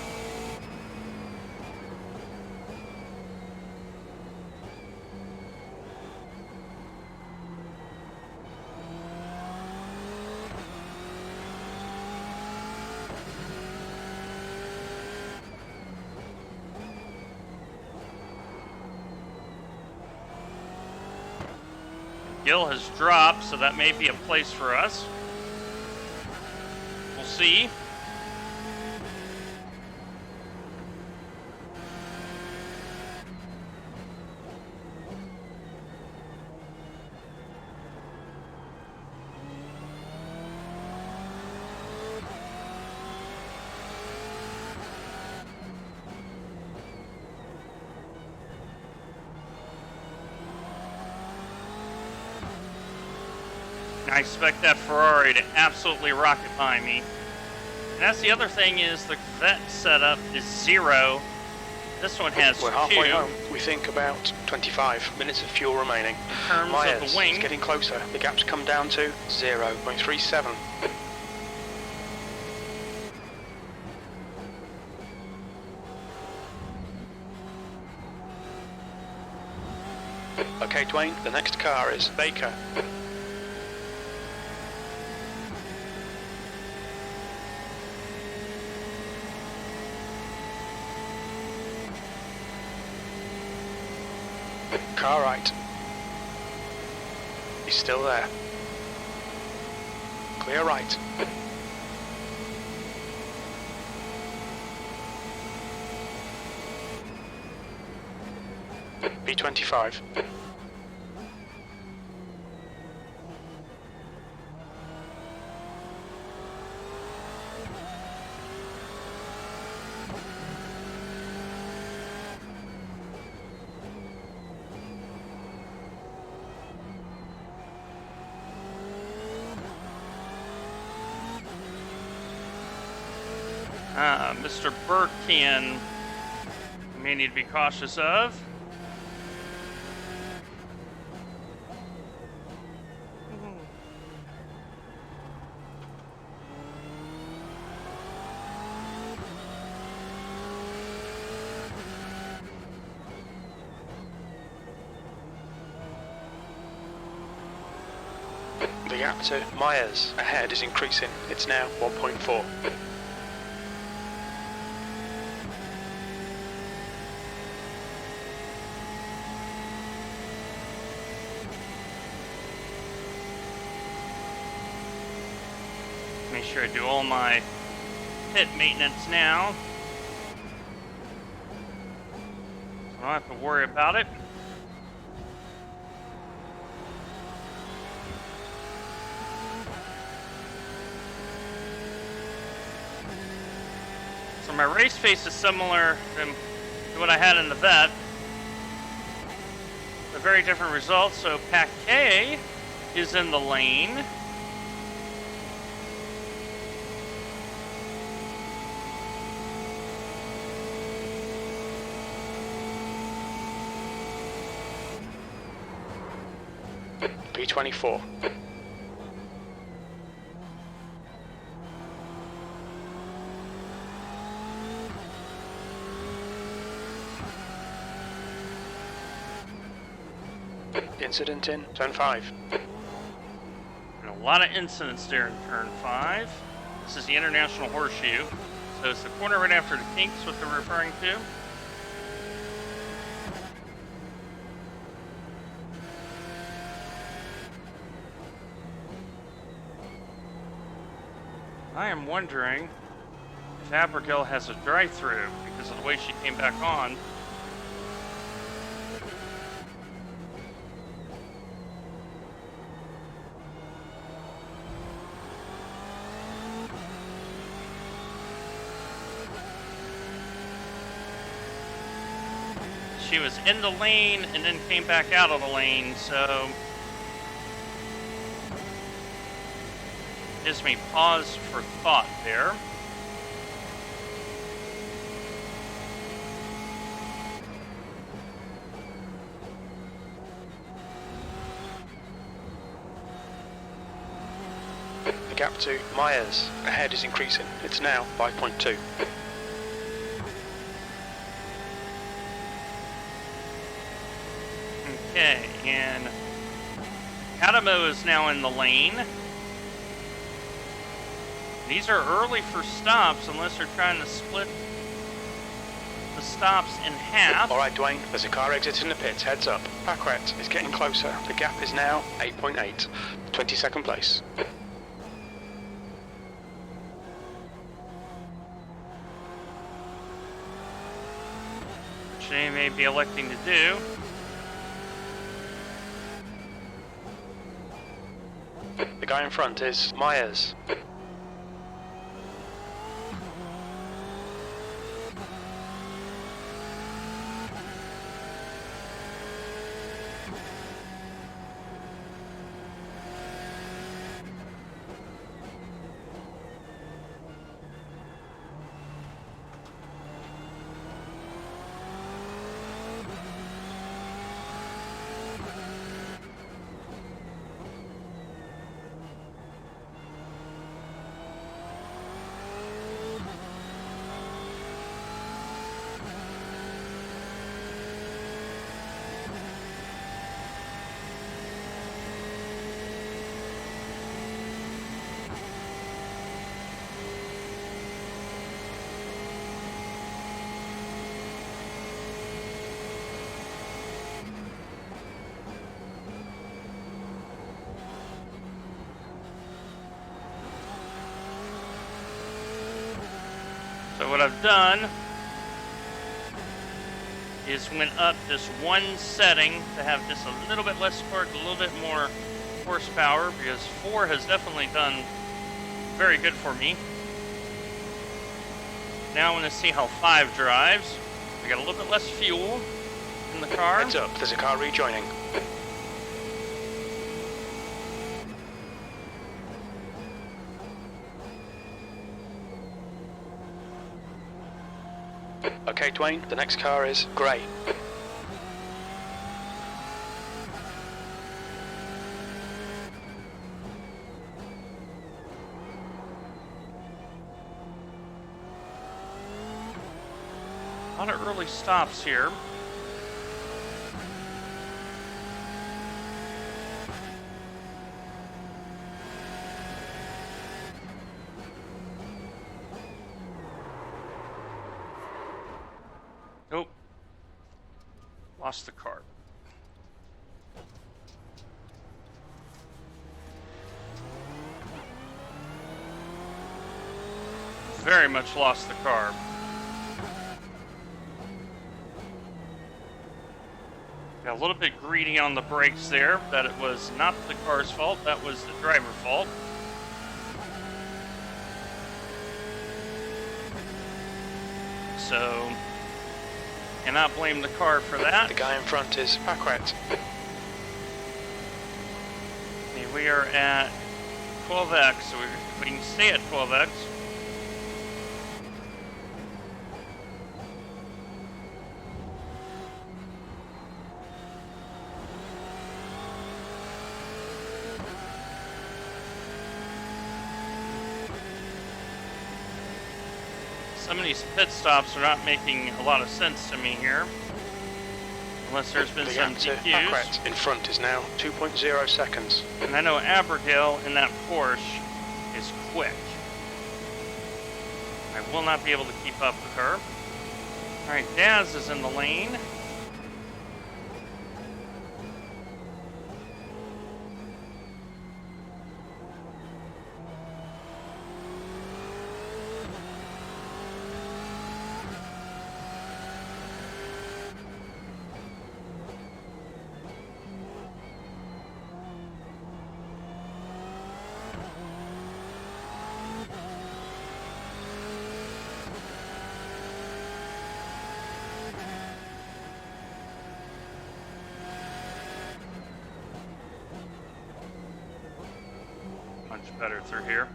Gill has dropped, so that may be a place for us. We'll see. I expect that Ferrari to absolutely rocket by me. And that's the other thing is the vet setup is 0. This one has We're 2 halfway in home. We think about 25 minutes of fuel remaining. terms Myers of the wing. is getting closer. The gap's come down to 0.37. Okay, Dwayne, the next car is Baker. Car right. He's still there. Clear right. B25. Mr. Burkian may need to be cautious of. The gap to Myers ahead is increasing. It's now 1.4. Make sure I do all my pit maintenance now. So I don't have to worry about it. So my race pace is similar to what I had in the vet. A very different result. So Pack K is in the lane. P24. Incident in turn 5. And a lot of incidents there in turn 5. This is the International Horseshoe. So it's the corner right after the kinks, what they're referring to. I am wondering if Abigail has a drive-through because of the way she came back on. She was in the lane and then came back out of the lane, so gives me pause for thought there. The gap to Myers ahead is increasing. It's now 5.2. Okay, and Adamo is now in the lane. These are early for stops unless they're trying to split the stops in half. All right, Dwayne, there's a car exiting the pits. Heads up. Packret is getting closer. The gap is now 8.8. 22nd place. Which they may be electing to do. The guy in front is Myers. So what I've done is went up just one setting to have just a little bit less torque, a little bit more horsepower, because 4 has definitely done very good for me. Now I want to see how 5 drives. I got a little bit less fuel in the car. Heads up, there's a car rejoining. Okay, Dwayne, the next car is grey. A lot of early stops here. Nope. Lost the car. Very much lost the car. Got a little bit greedy on the brakes there. That it was not the car's fault, that was the driver's fault. So, cannot blame the car for that. The guy in front is Paquette. Okay, we are at 12x, so we can stay at 12x. Some of these pit stops are not making a lot of sense to me here. Unless there's been The some gap to DQs. Paquette in front is now 2.0 seconds. And I know Abigail in that Porsche is quick. I will not be able to keep up with her. Alright, Daz is in the lane. Much better through here.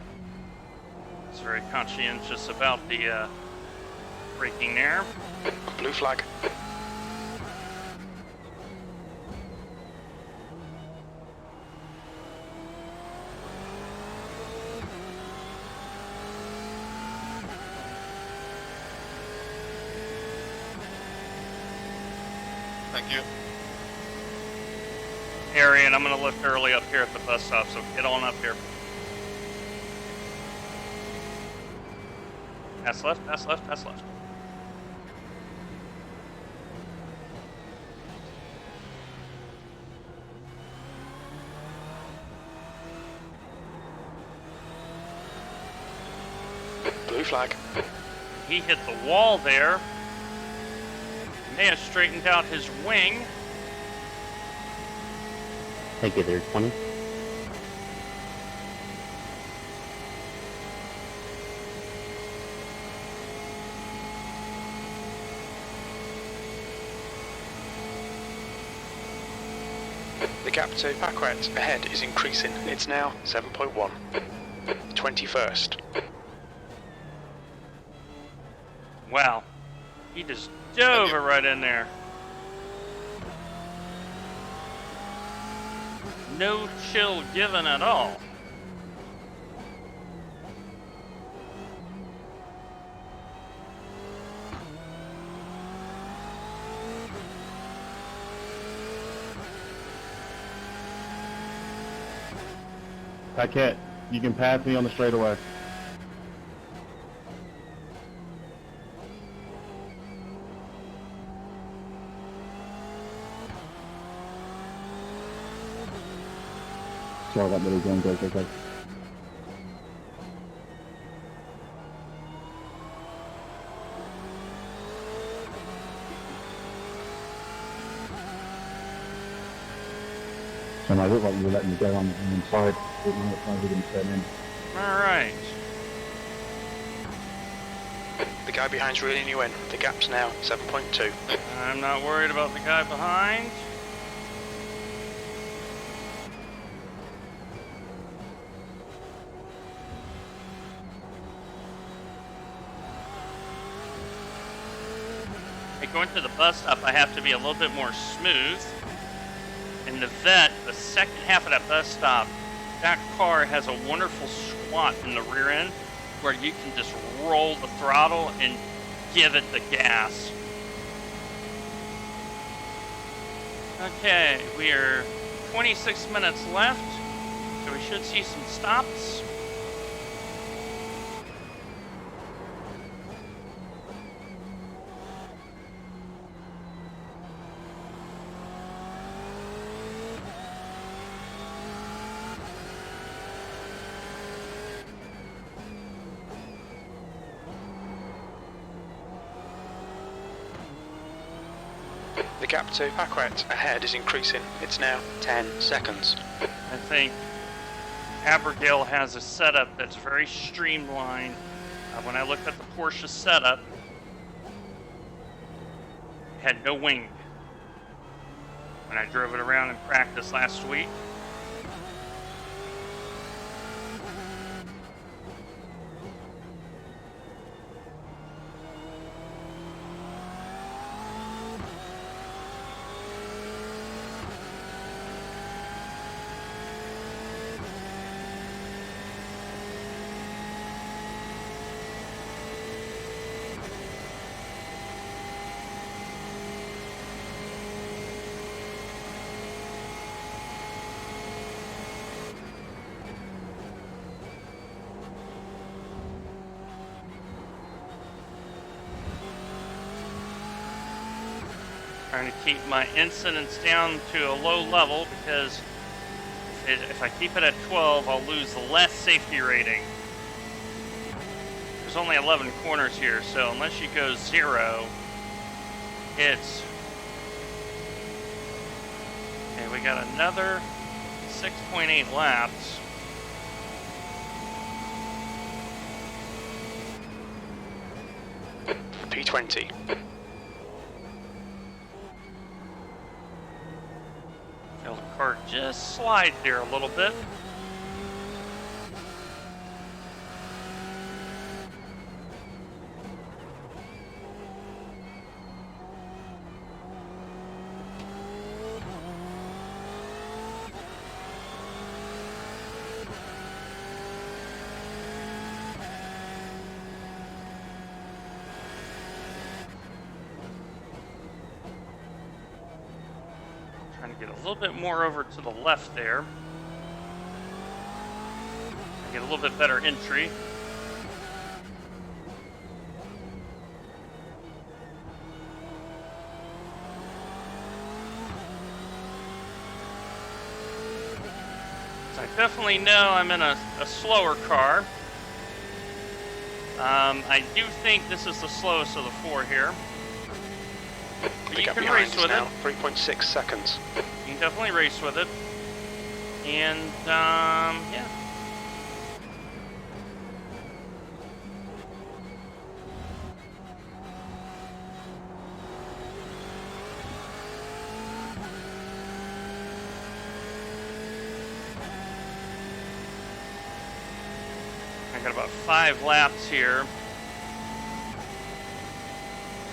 It's very conscientious about the braking there. Blue flag. Thank you. Arian, I'm going to lift early up here at the bus stop, so get on up here. Pass left, pass left, pass left. Blue flag. He hit the wall there. May have straightened out his wing. Take it there, 20. The gap to Paquette ahead is increasing. It's now 7.1. 21st. Wow. He just dove it right in there. No chill given at all. Paquette, you can pass me on the straightaway. Sorry about that, going go, go. So I look like you were letting me go on the inside. I didn't turn in. Alright. The guy behind's reeling you in. The gap's now 7.2. I'm not worried about the guy behind. Hey, going to the bus stop, I have to be a little bit more smooth. And the vet, the second half of that bus stop, that car has a wonderful squat in the rear end where you can just roll the throttle and give it the gas. Okay, we are 26 minutes left, so we should see some stops. The gap to Paquette ahead is increasing. It's now 10 seconds. I think Abigail has a setup that's very streamlined. When I looked at the Porsche setup, it had no wing. When I drove it around in practice last week, trying to keep my incidents down to a low level because if I keep it at 12, I'll lose the less safety rating. There's only 11 corners here, so unless you go 0, it's... Okay, we got another 6.8 laps. P20. Feel the car just slide there a little bit. Trying to get a little bit more over to the left there. Get a little bit better entry. So I definitely know I'm in a slower car. I do think this is the slowest of the 4 here. But you can race with it. 3.6 seconds. You can definitely race with it. And, yeah. I got about 5 laps here.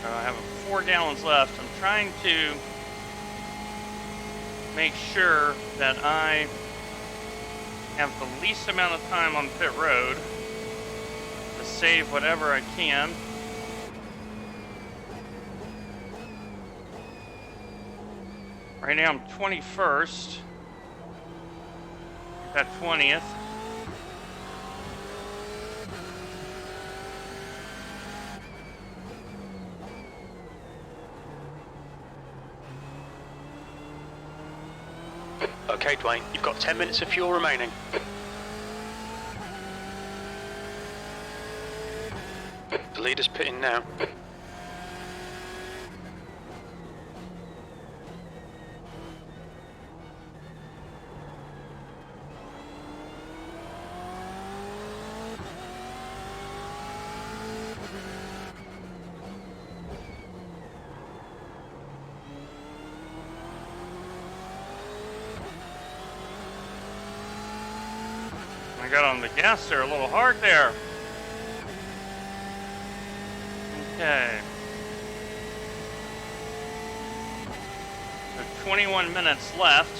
I have 4 gallons left. I'm trying to make sure that I have the least amount of time on pit road to save whatever I can. Right now I'm 21st. Got 20th. Okay, Dwayne, you've got 10 minutes of fuel remaining. The leader's pitting now. I got on the gas there a little hard there. Okay. So 21 minutes left.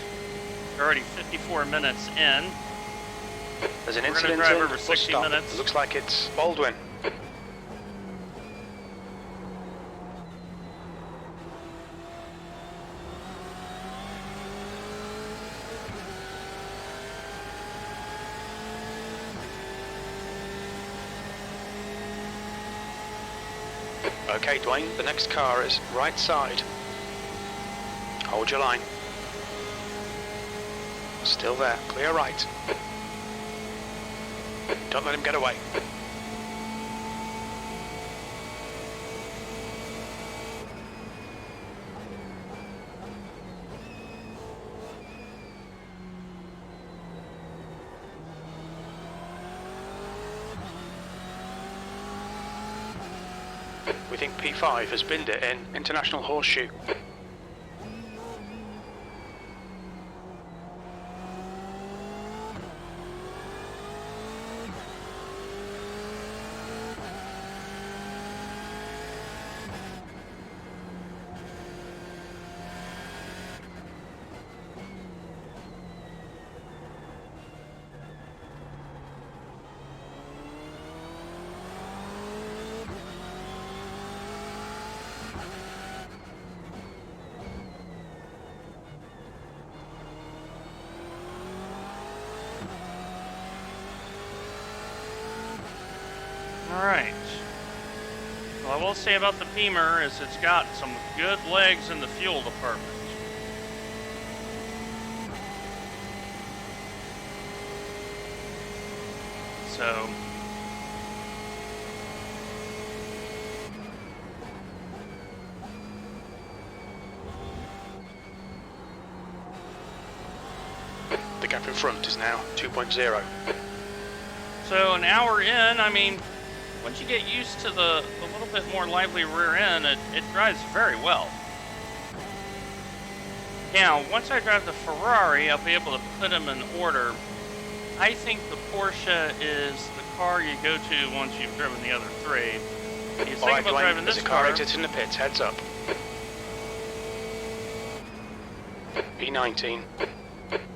We're already 54 minutes in. There's an We're gonna incident drive in over bus 60 stop. minutes. It looks like it's Baldwin. Okay, Dwayne, the next car is right side. Hold your line. Still there, clear right. Don't let him get away. We think P5 has binned it in International Horseshoe. Alright. Well, I will say about the Beamer is it's got some good legs in the fuel department. So... The gap in front is now 2.0. So an hour in, I mean, once you get used to the little bit more lively rear end, it drives very well. Now, once I drive the Ferrari, I'll be able to put them in order. I think the Porsche is the car you go to once you've driven the other three. You think Alright, about Dwayne, driving there's this a car car. exit in the pits, heads up. E19.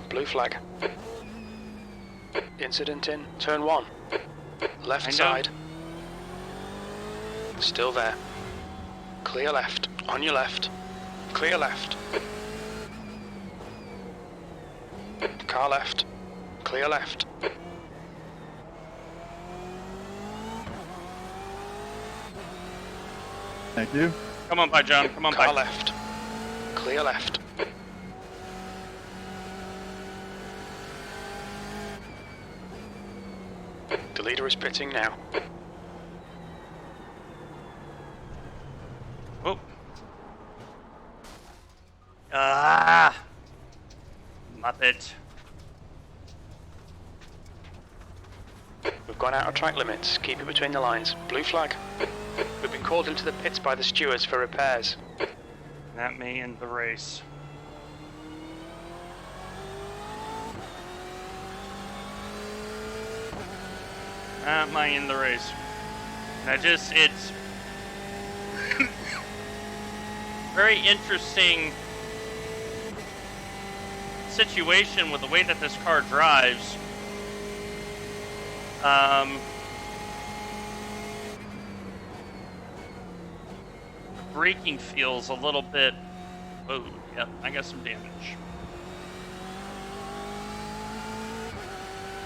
Blue flag. Incident in turn 1. Left side. Still there. Clear left. On your left. Clear left. Car left. Clear left. Thank you. Come on by, John. Come on Car by. left. Clear left. The leader is pitting now. Oh. Ah. Muppet. We've gone out of track limits. Keep it between the lines. Blue flag. We've been called into the pits by the stewards for repairs. That may end the race. That might end the race. It's very interesting situation with the way that this car drives. Braking feels a little bit... Oh, yeah, I got some damage.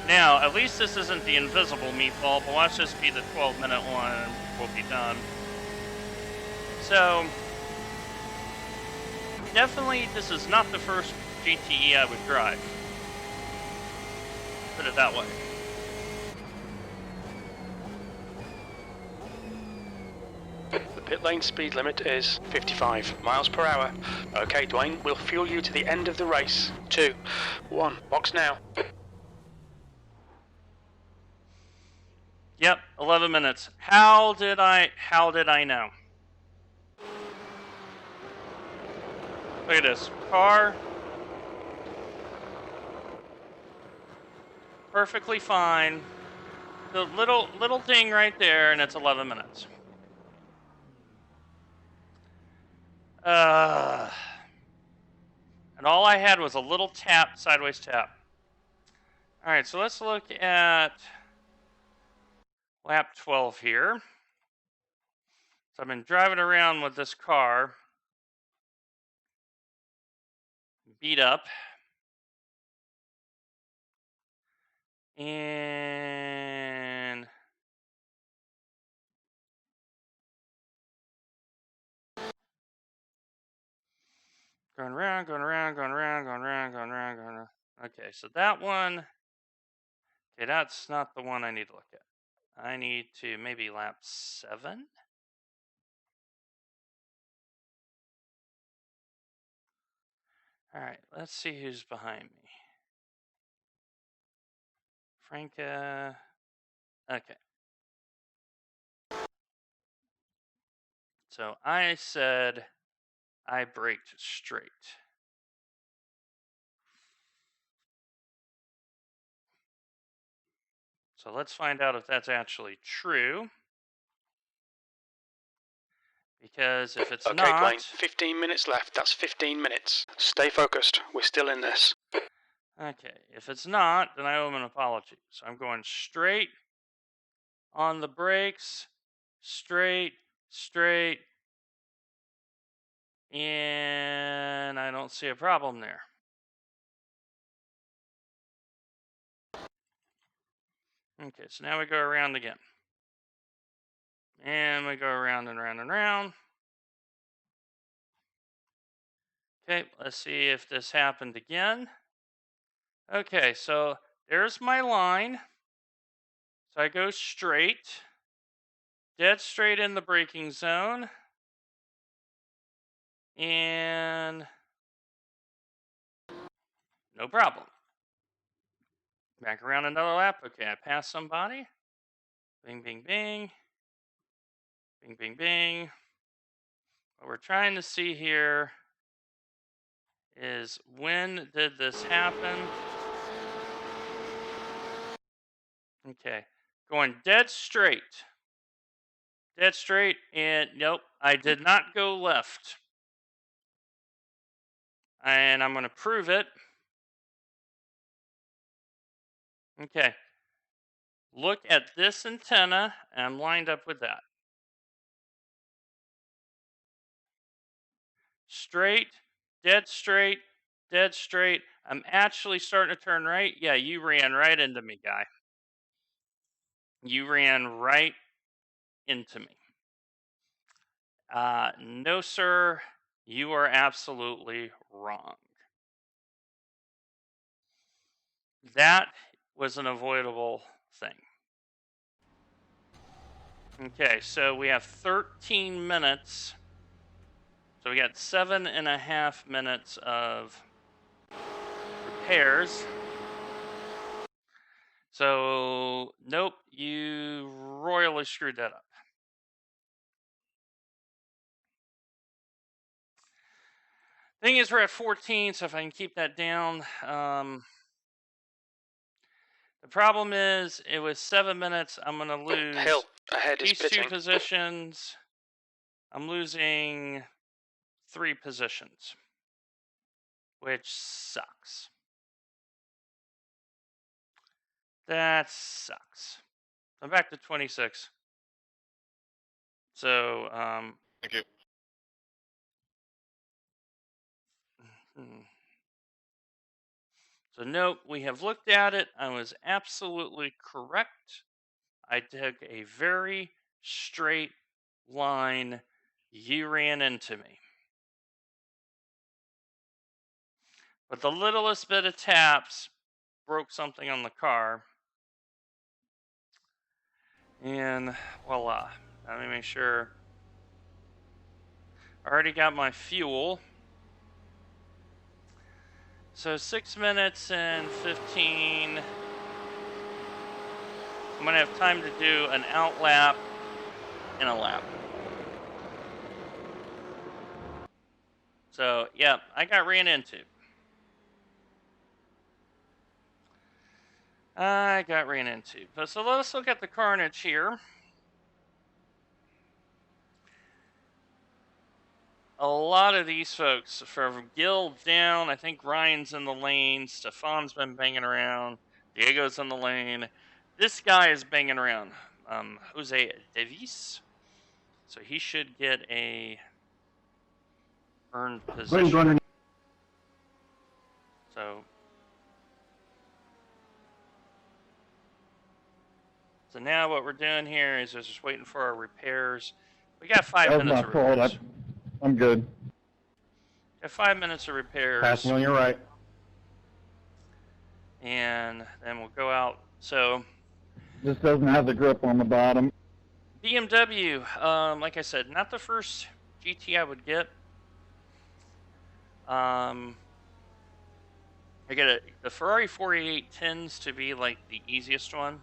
Now, at least this isn't the invisible meatball, but watch this be the 12-minute one and we'll be done. So, definitely this is not the first GTE I would drive. Put it that way. The pit lane speed limit is 55 miles per hour. Okay, Dwayne, we'll fuel you to the end of the race. 2, 1, box now. Yep, 11 minutes. How did I know? Look at this. Car. Perfectly fine. The little ding right there, and it's 11 minutes. And all I had was a little tap, sideways tap. All right, so let's look at lap 12 here. So I've been driving around with this car, beat up, and going around, going around, going around, going around, going around, going around. Okay, so that one, okay, that's not the one I need to look at. I need to maybe lap 7. All right, let's see who's behind me. Franca. Okay. So I said I braked straight. So let's find out if that's actually true. Because if it's Okay, not... Blaine, 15 minutes left. That's 15 minutes. Stay focused. We're still in this. Okay, if it's not, then I owe him an apology. So I'm going straight on the brakes, straight, straight, and I don't see a problem there. Okay, so now we go around again. And we go around and round and round. Okay, let's see if this happened again. Okay, so there's my line. So I go straight, dead straight in the braking zone. And no problem. Back around another lap. Okay, I passed somebody. Bing, bing, bing. Bing, bing, bing. What we're trying to see here is when did this happen? Okay, going dead straight. Dead straight, and nope, I did not go left. And I'm going to prove it. Okay, look at this antenna, and I'm lined up with that. Straight, dead straight, dead straight. I'm actually starting to turn right. Yeah, you ran right into me, guy. You ran right into me. No, sir. You are absolutely wrong. That was an avoidable thing. Okay, so we have 13 minutes. So we got 7.5 minutes of repairs. So, nope, you royally screwed that up. Thing is, we're at 14, so if I can keep that down. The problem is, it was 7 minutes. I'm going to lose Hill, ahead is these 2 pitting. positions. I'm losing 3 positions, which sucks. That sucks. I'm back to 26. So, Thank you. So note, we have looked at it. I was absolutely correct. I took a very straight line. You ran into me. But the littlest bit of taps broke something on the car. And voila. Let me make sure. I already got my fuel. So 6 minutes and 15. I'm going to have time to do an out lap and a lap. So, yeah, I got ran into. But so let's look at the carnage here. a lot of these folks, from Gil down, I think Ryan's in the lane, Stefan's been banging around, Diego's in the lane. This guy is banging around, Jose Davis. So he should get a earned position. So now what we're doing here is just waiting for our repairs. We got 5 That was minutes my of fault. repairs. I'm good. Got 5 minutes of repairs. Passing on your right. And then we'll go out. So This doesn't have the grip on the bottom. BMW, like I said, not the first GT I would get. I get it. The Ferrari 488 tends to be like the easiest one.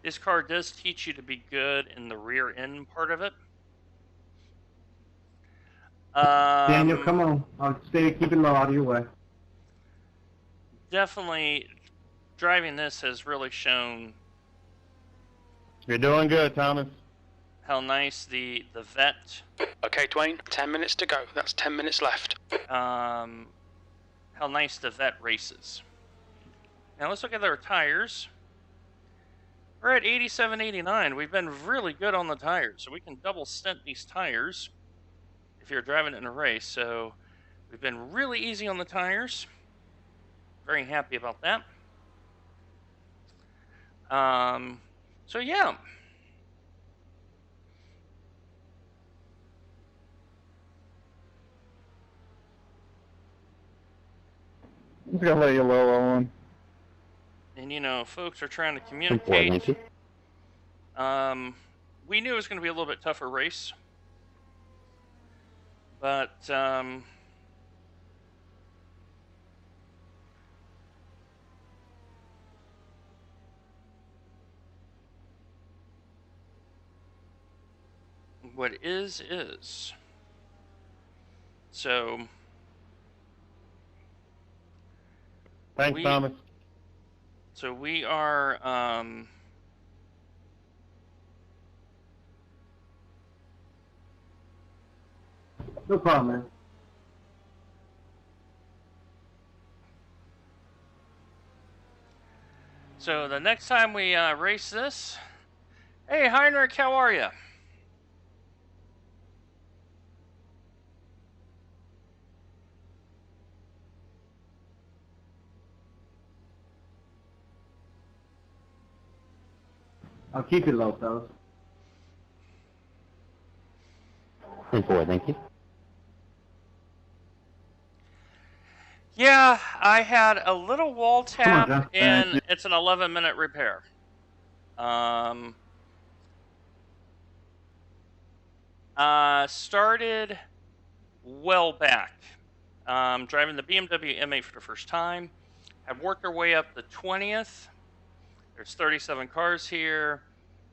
This car does teach you to be good in the rear end part of it. Daniel, come on. I'll stay, keep it low, out of your way. Definitely, driving this has really shown You're doing good, Thomas. how nice the Vet, Okay, Dwayne, 10 minutes to go. That's 10 minutes left. how nice the Vet races. Now let's look at our tires. We're at 87, 89. We've been really good on the tires, so we can double stint these tires if you're driving it in a race. So we've been really easy on the tires. Very happy about that. So yeah. I'm just gonna let you low on. And you know, folks are trying to 4, communicate. thank you. We knew it was going to be a little bit tougher race, but what is. So Thanks, Thomas. So we are No problem, man. so the next time we race this, hey Heinrich, how are you? I'll keep it low, fellas. 4, thank you. Yeah, I had a little wall tap, John. and it's an 11-minute repair. Started well back. Driving the BMW M8 for the first time. Have worked our way up the 20th. There's 37 cars here.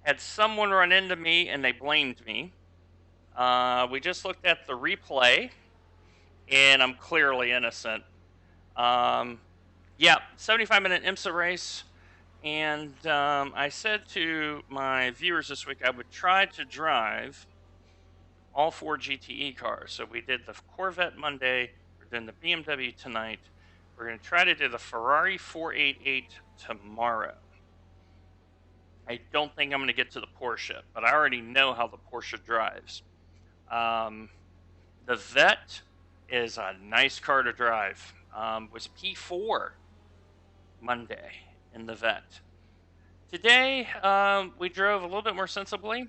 Had someone run into me, and they blamed me. We just looked at the replay, and I'm clearly innocent. Yeah, 75-minute IMSA race, and I said to my viewers this week I would try to drive all 4 GTE cars. So we did the Corvette Monday, we're doing the BMW tonight, we're going to try to do the Ferrari 488 tomorrow. I don't think I'm going to get to the Porsche, but I already know how the Porsche drives. The Vet is a nice car to drive. Was P4 Monday in the Vet. Today, we drove a little bit more sensibly.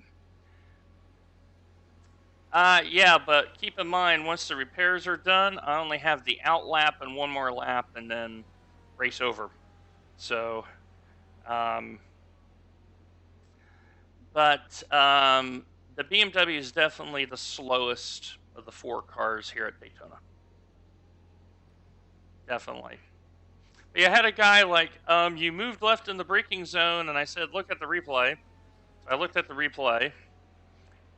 Yeah, but keep in mind, once the repairs are done, I only have the out lap and one more lap and then race over. So, but the BMW is definitely the slowest of the 4 cars here at Daytona. Definitely. But you had a guy like, you moved left in the braking zone, and I said, look at the replay. So I looked at the replay,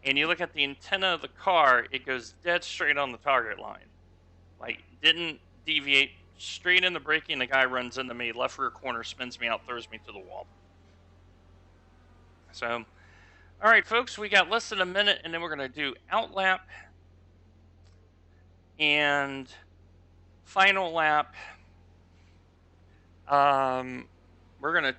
and you look at the antenna of the car, it goes dead straight on the target line. Like, didn't deviate, straight in the braking, the guy runs into me, left rear corner, spins me out, throws me to the wall. So, all right, folks, we got less than a minute, and then we're going to do out lap And final lap, we're going to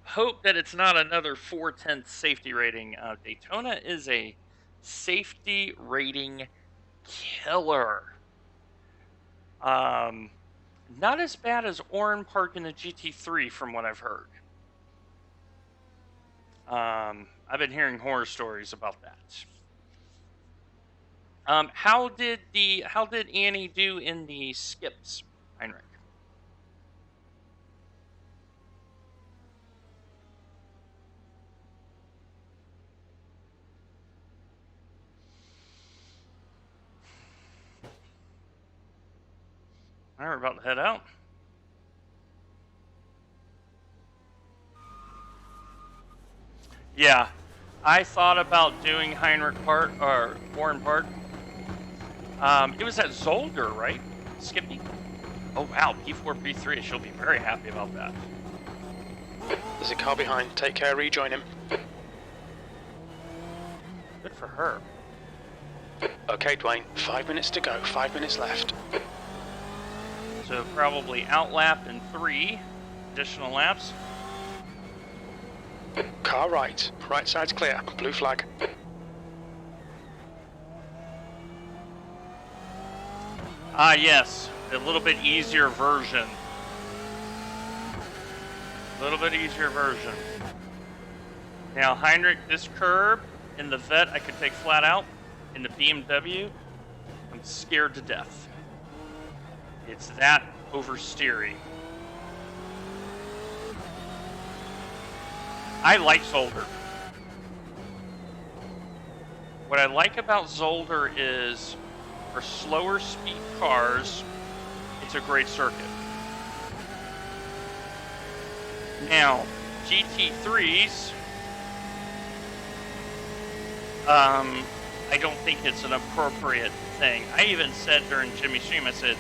hope that it's not another 4/10 safety rating. Daytona is a safety rating killer. Not as bad as Oran Park in the GT3 from what I've heard. I've been hearing horror stories about that. How did Annie do in the skips, Heinrich? All right, we're about to head out. Yeah, I thought about doing Heinrich Park or Warren Park. It was at Zolder, right? Skippy? Oh wow, P4, P3. She'll be very happy about that. There's a car behind. Take care, rejoin him. Good for her. Okay, Dwayne. 5 minutes to go. 5 minutes left. So probably outlap in 3 additional laps. Car right. Right side's clear. Blue flag. Ah, yes. A little bit easier version. A little bit easier version. Now, Heinrich, this curb in the Vet I could take flat out. In the BMW, I'm scared to death. It's that oversteery. I like Zolder. What I like about Zolder is for slower speed cars, it's a great circuit. Now, GT3s, I don't think it's an appropriate thing. I even said during Jimmy's stream, I said,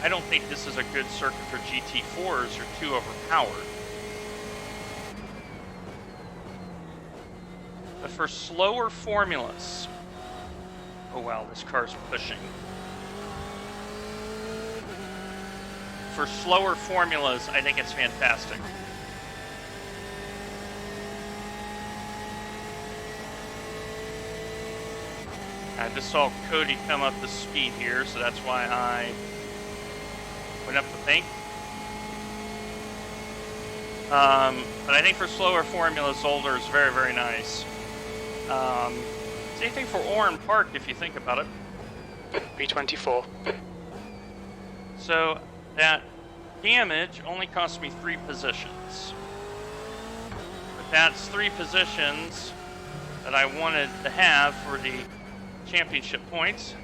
I don't think this is a good circuit for GT4s. They're too overpowered. But for slower formulas, oh wow, this car's pushing. For slower formulas, I think it's fantastic. I just saw Cody come up the speed here, so that's why I went up the bank. But I think for slower formulas, Zolder is very, very nice. Same thing for Oran Park, if you think about it. B24. So that damage only cost me 3 positions. But that's 3 positions that I wanted to have for the championship points.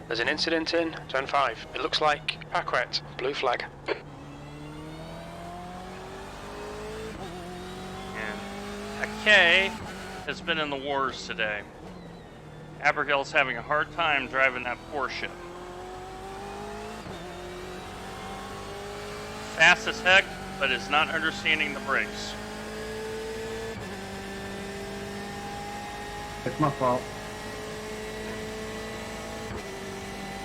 There's an incident in turn 5. It looks like Paquette. Blue flag. And Ake has been in the wars today. Abigail's having a hard time driving that Porsche. Fast as heck, but is not understanding the brakes. It's my fault.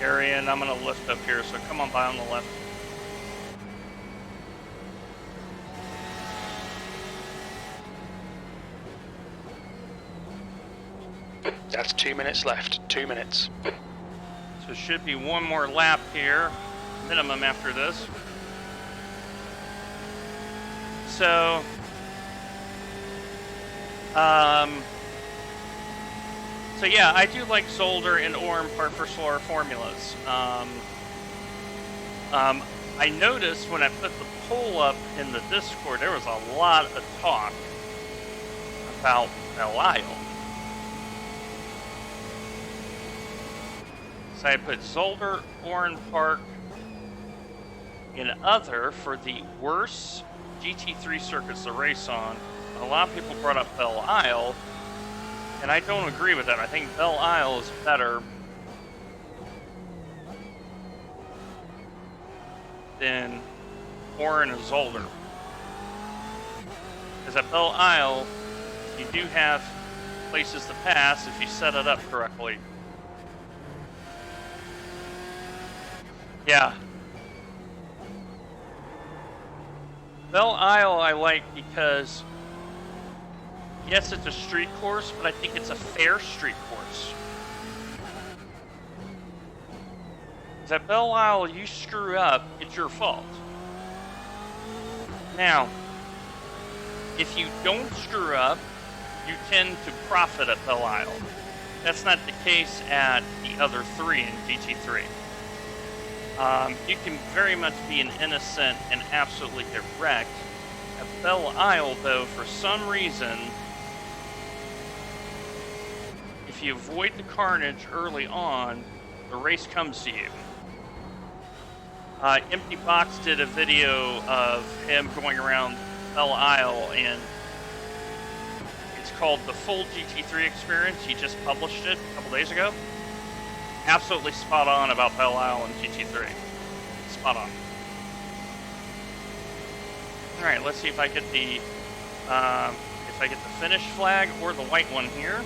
Arian, I'm going to lift up here, so come on by on the left. That's 2 minutes left. 2 minutes. So should be one more lap here, minimum after this. So, so yeah, I do like Zolder and Oran Park for slower formulas. I noticed when I put the poll up in the Discord, there was a lot of talk about Belle Isle. So I put Zolder, Oran Park, and other for the worst GT3 circuits to race on. A lot of people brought up Belle Isle, and I don't agree with that. I think Belle Isle is better than Warren and Zolder. Because at Belle Isle, you do have places to pass if you set it up correctly. Yeah. Belle Isle I like because, yes, it's a street course, but I think it's a fair street course. Because at Belle Isle, you screw up, it's your fault. Now, if you don't screw up, you tend to profit at Belle Isle. That's not the case at the other three in GT3. You can very much be an innocent and absolutely get wrecked. At Belle Isle, though, for some reason, if you avoid the carnage early on, the race comes to you. Empty Box did a video of him going around Belle Isle, and it's called the Full GT3 Experience. He just published it a couple days ago. Absolutely spot on about Belle Isle and GT3. Spot on. All right, let's see if I get the finish flag or the white one here.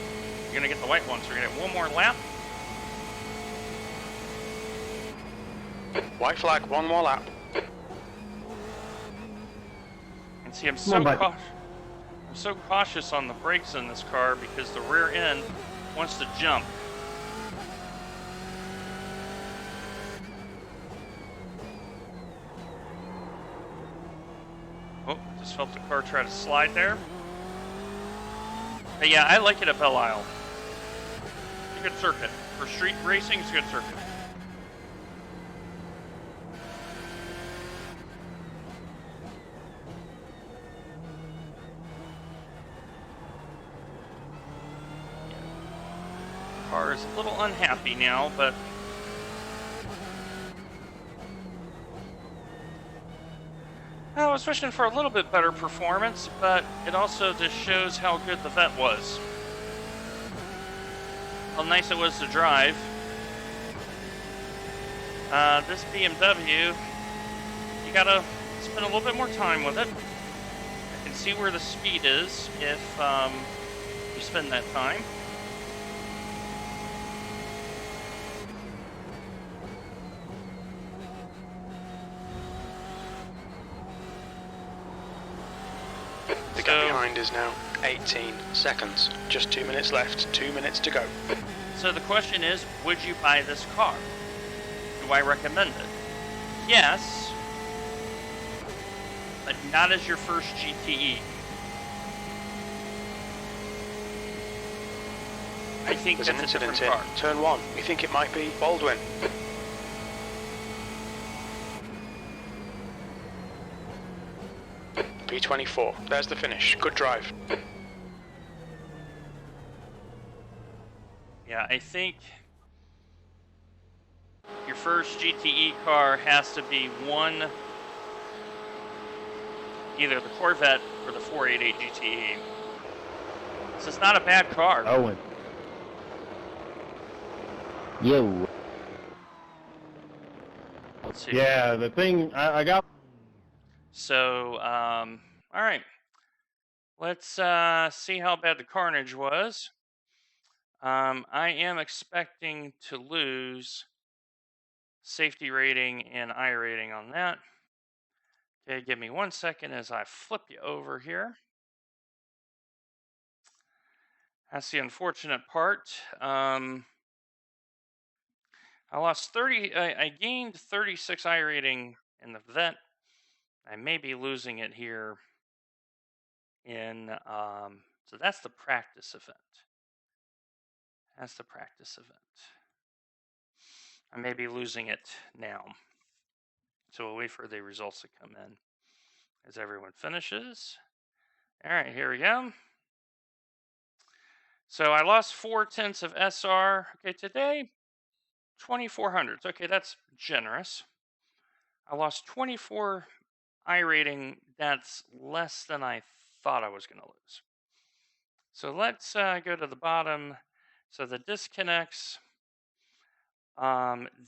You're gonna get the white one, so we're gonna get one more lap. White flag, one more lap. And see, I'm Come on, so cautious on the brakes in this car because the rear end wants to jump. Oh, just felt the car try to slide there. But yeah, I like it at Belle Isle. It's a good circuit. For street racing, it's a good circuit. The car is a little unhappy now, but I was wishing for a little bit better performance, but it also just shows how good the vet was. How nice it was to drive. This BMW, you gotta spend a little bit more time with it. I can see where the speed is if you spend that time. The gap behind is now 18 seconds. Just 2 minutes left, 2 minutes to go. So the question is, would you buy this car? Do I recommend it? Yes, but not as your first GTE. I think There's an that's a incident different in car. turn 1. We think it might be Baldwin. P24. There's the finish. Good drive. Yeah, I think your first GTE car has to be one, either the Corvette or the 488 GTE. This is not a bad car. Owen. Yo. Let's see. Yeah, the thing I got. So, all right. Let's see how bad the carnage was. I am expecting to lose safety rating and I rating on that. Okay, give me 1 second as I flip you over here. That's the unfortunate part. I lost 30. I gained 36 I rating in the vet. I may be losing it here in. So that's the practice event. That's the practice event. I may be losing it now. So we'll wait for the results to come in as everyone finishes. All right, here we go. So I lost 4/10 of SR. Okay, today, 2400s. Okay, that's generous. I lost 24 I rating. That's less than I thought I was going to lose. So let's go to the bottom. So the disconnects.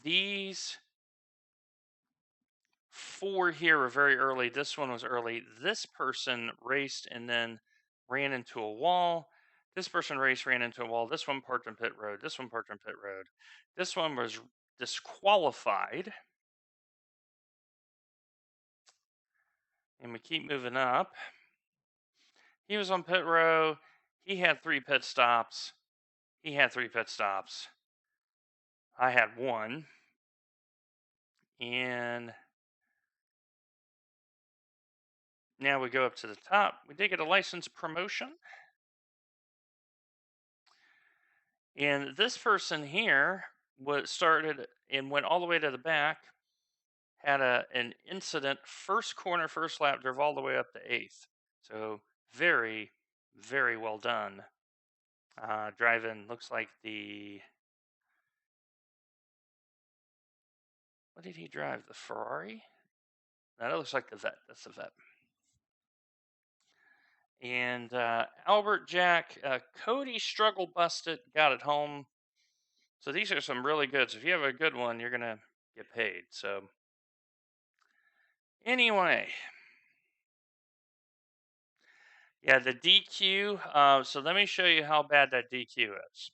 These 4 here were very early. This one was early. This person raced and then ran into a wall. This person raced, ran into a wall. This one parked on pit road. This one parked on pit road. This one was disqualified. And we keep moving up. He was on pit row. He had 3 pit stops. He had 3 pit stops. I had 1. And now we go up to the top. We did get a license promotion. And this person here started and went all the way to the back, had an incident, first corner, first lap, drove all the way up to 8th. So very, very well done. Driving, looks like what did he drive? The Ferrari? No, that looks like the Vet. That's the Vet. And Albert Jack, Cody struggle busted, got it home. So these are some really good. So if you have a good one, you're going to get paid. So anyway, yeah, the DQ. So let me show you how bad that DQ is.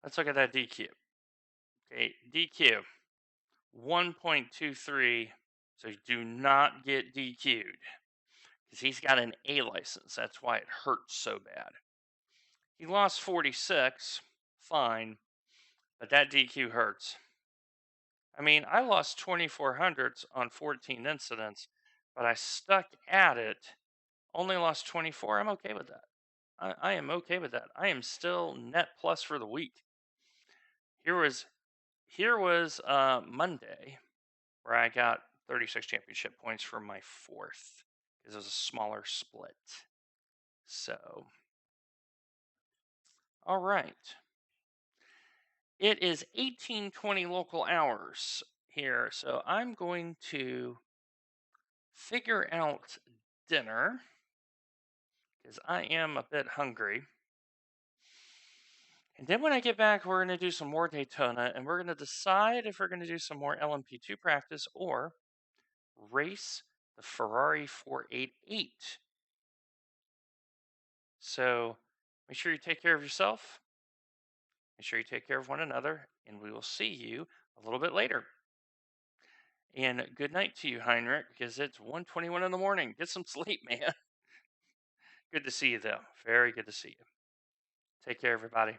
Let's look at that DQ. Okay, DQ 1.23. So do not get DQ'd because he's got an A license. That's why it hurts so bad. He lost 46, fine, but that DQ hurts. I mean, I lost 2,400 on 14 incidents, but I stuck at it, only lost 24. I'm okay with that. I am okay with that. I am still net plus for the week. Here was Monday, where I got 36 championship points for my 4th, because it was a smaller split. So, all right. It is 18:20 local hours here, so I'm going to figure out dinner because I am a bit hungry. And then when I get back, we're going to do some more Daytona, and we're going to decide if we're going to do some more LMP2 practice or race the Ferrari 488. So make sure you take care of yourself. Make sure you take care of one another, and we will see you a little bit later. And good night to you, Heinrich, because it's 1:21 in the morning. Get some sleep, man. Good to see you, though. Very good to see you. Take care, everybody.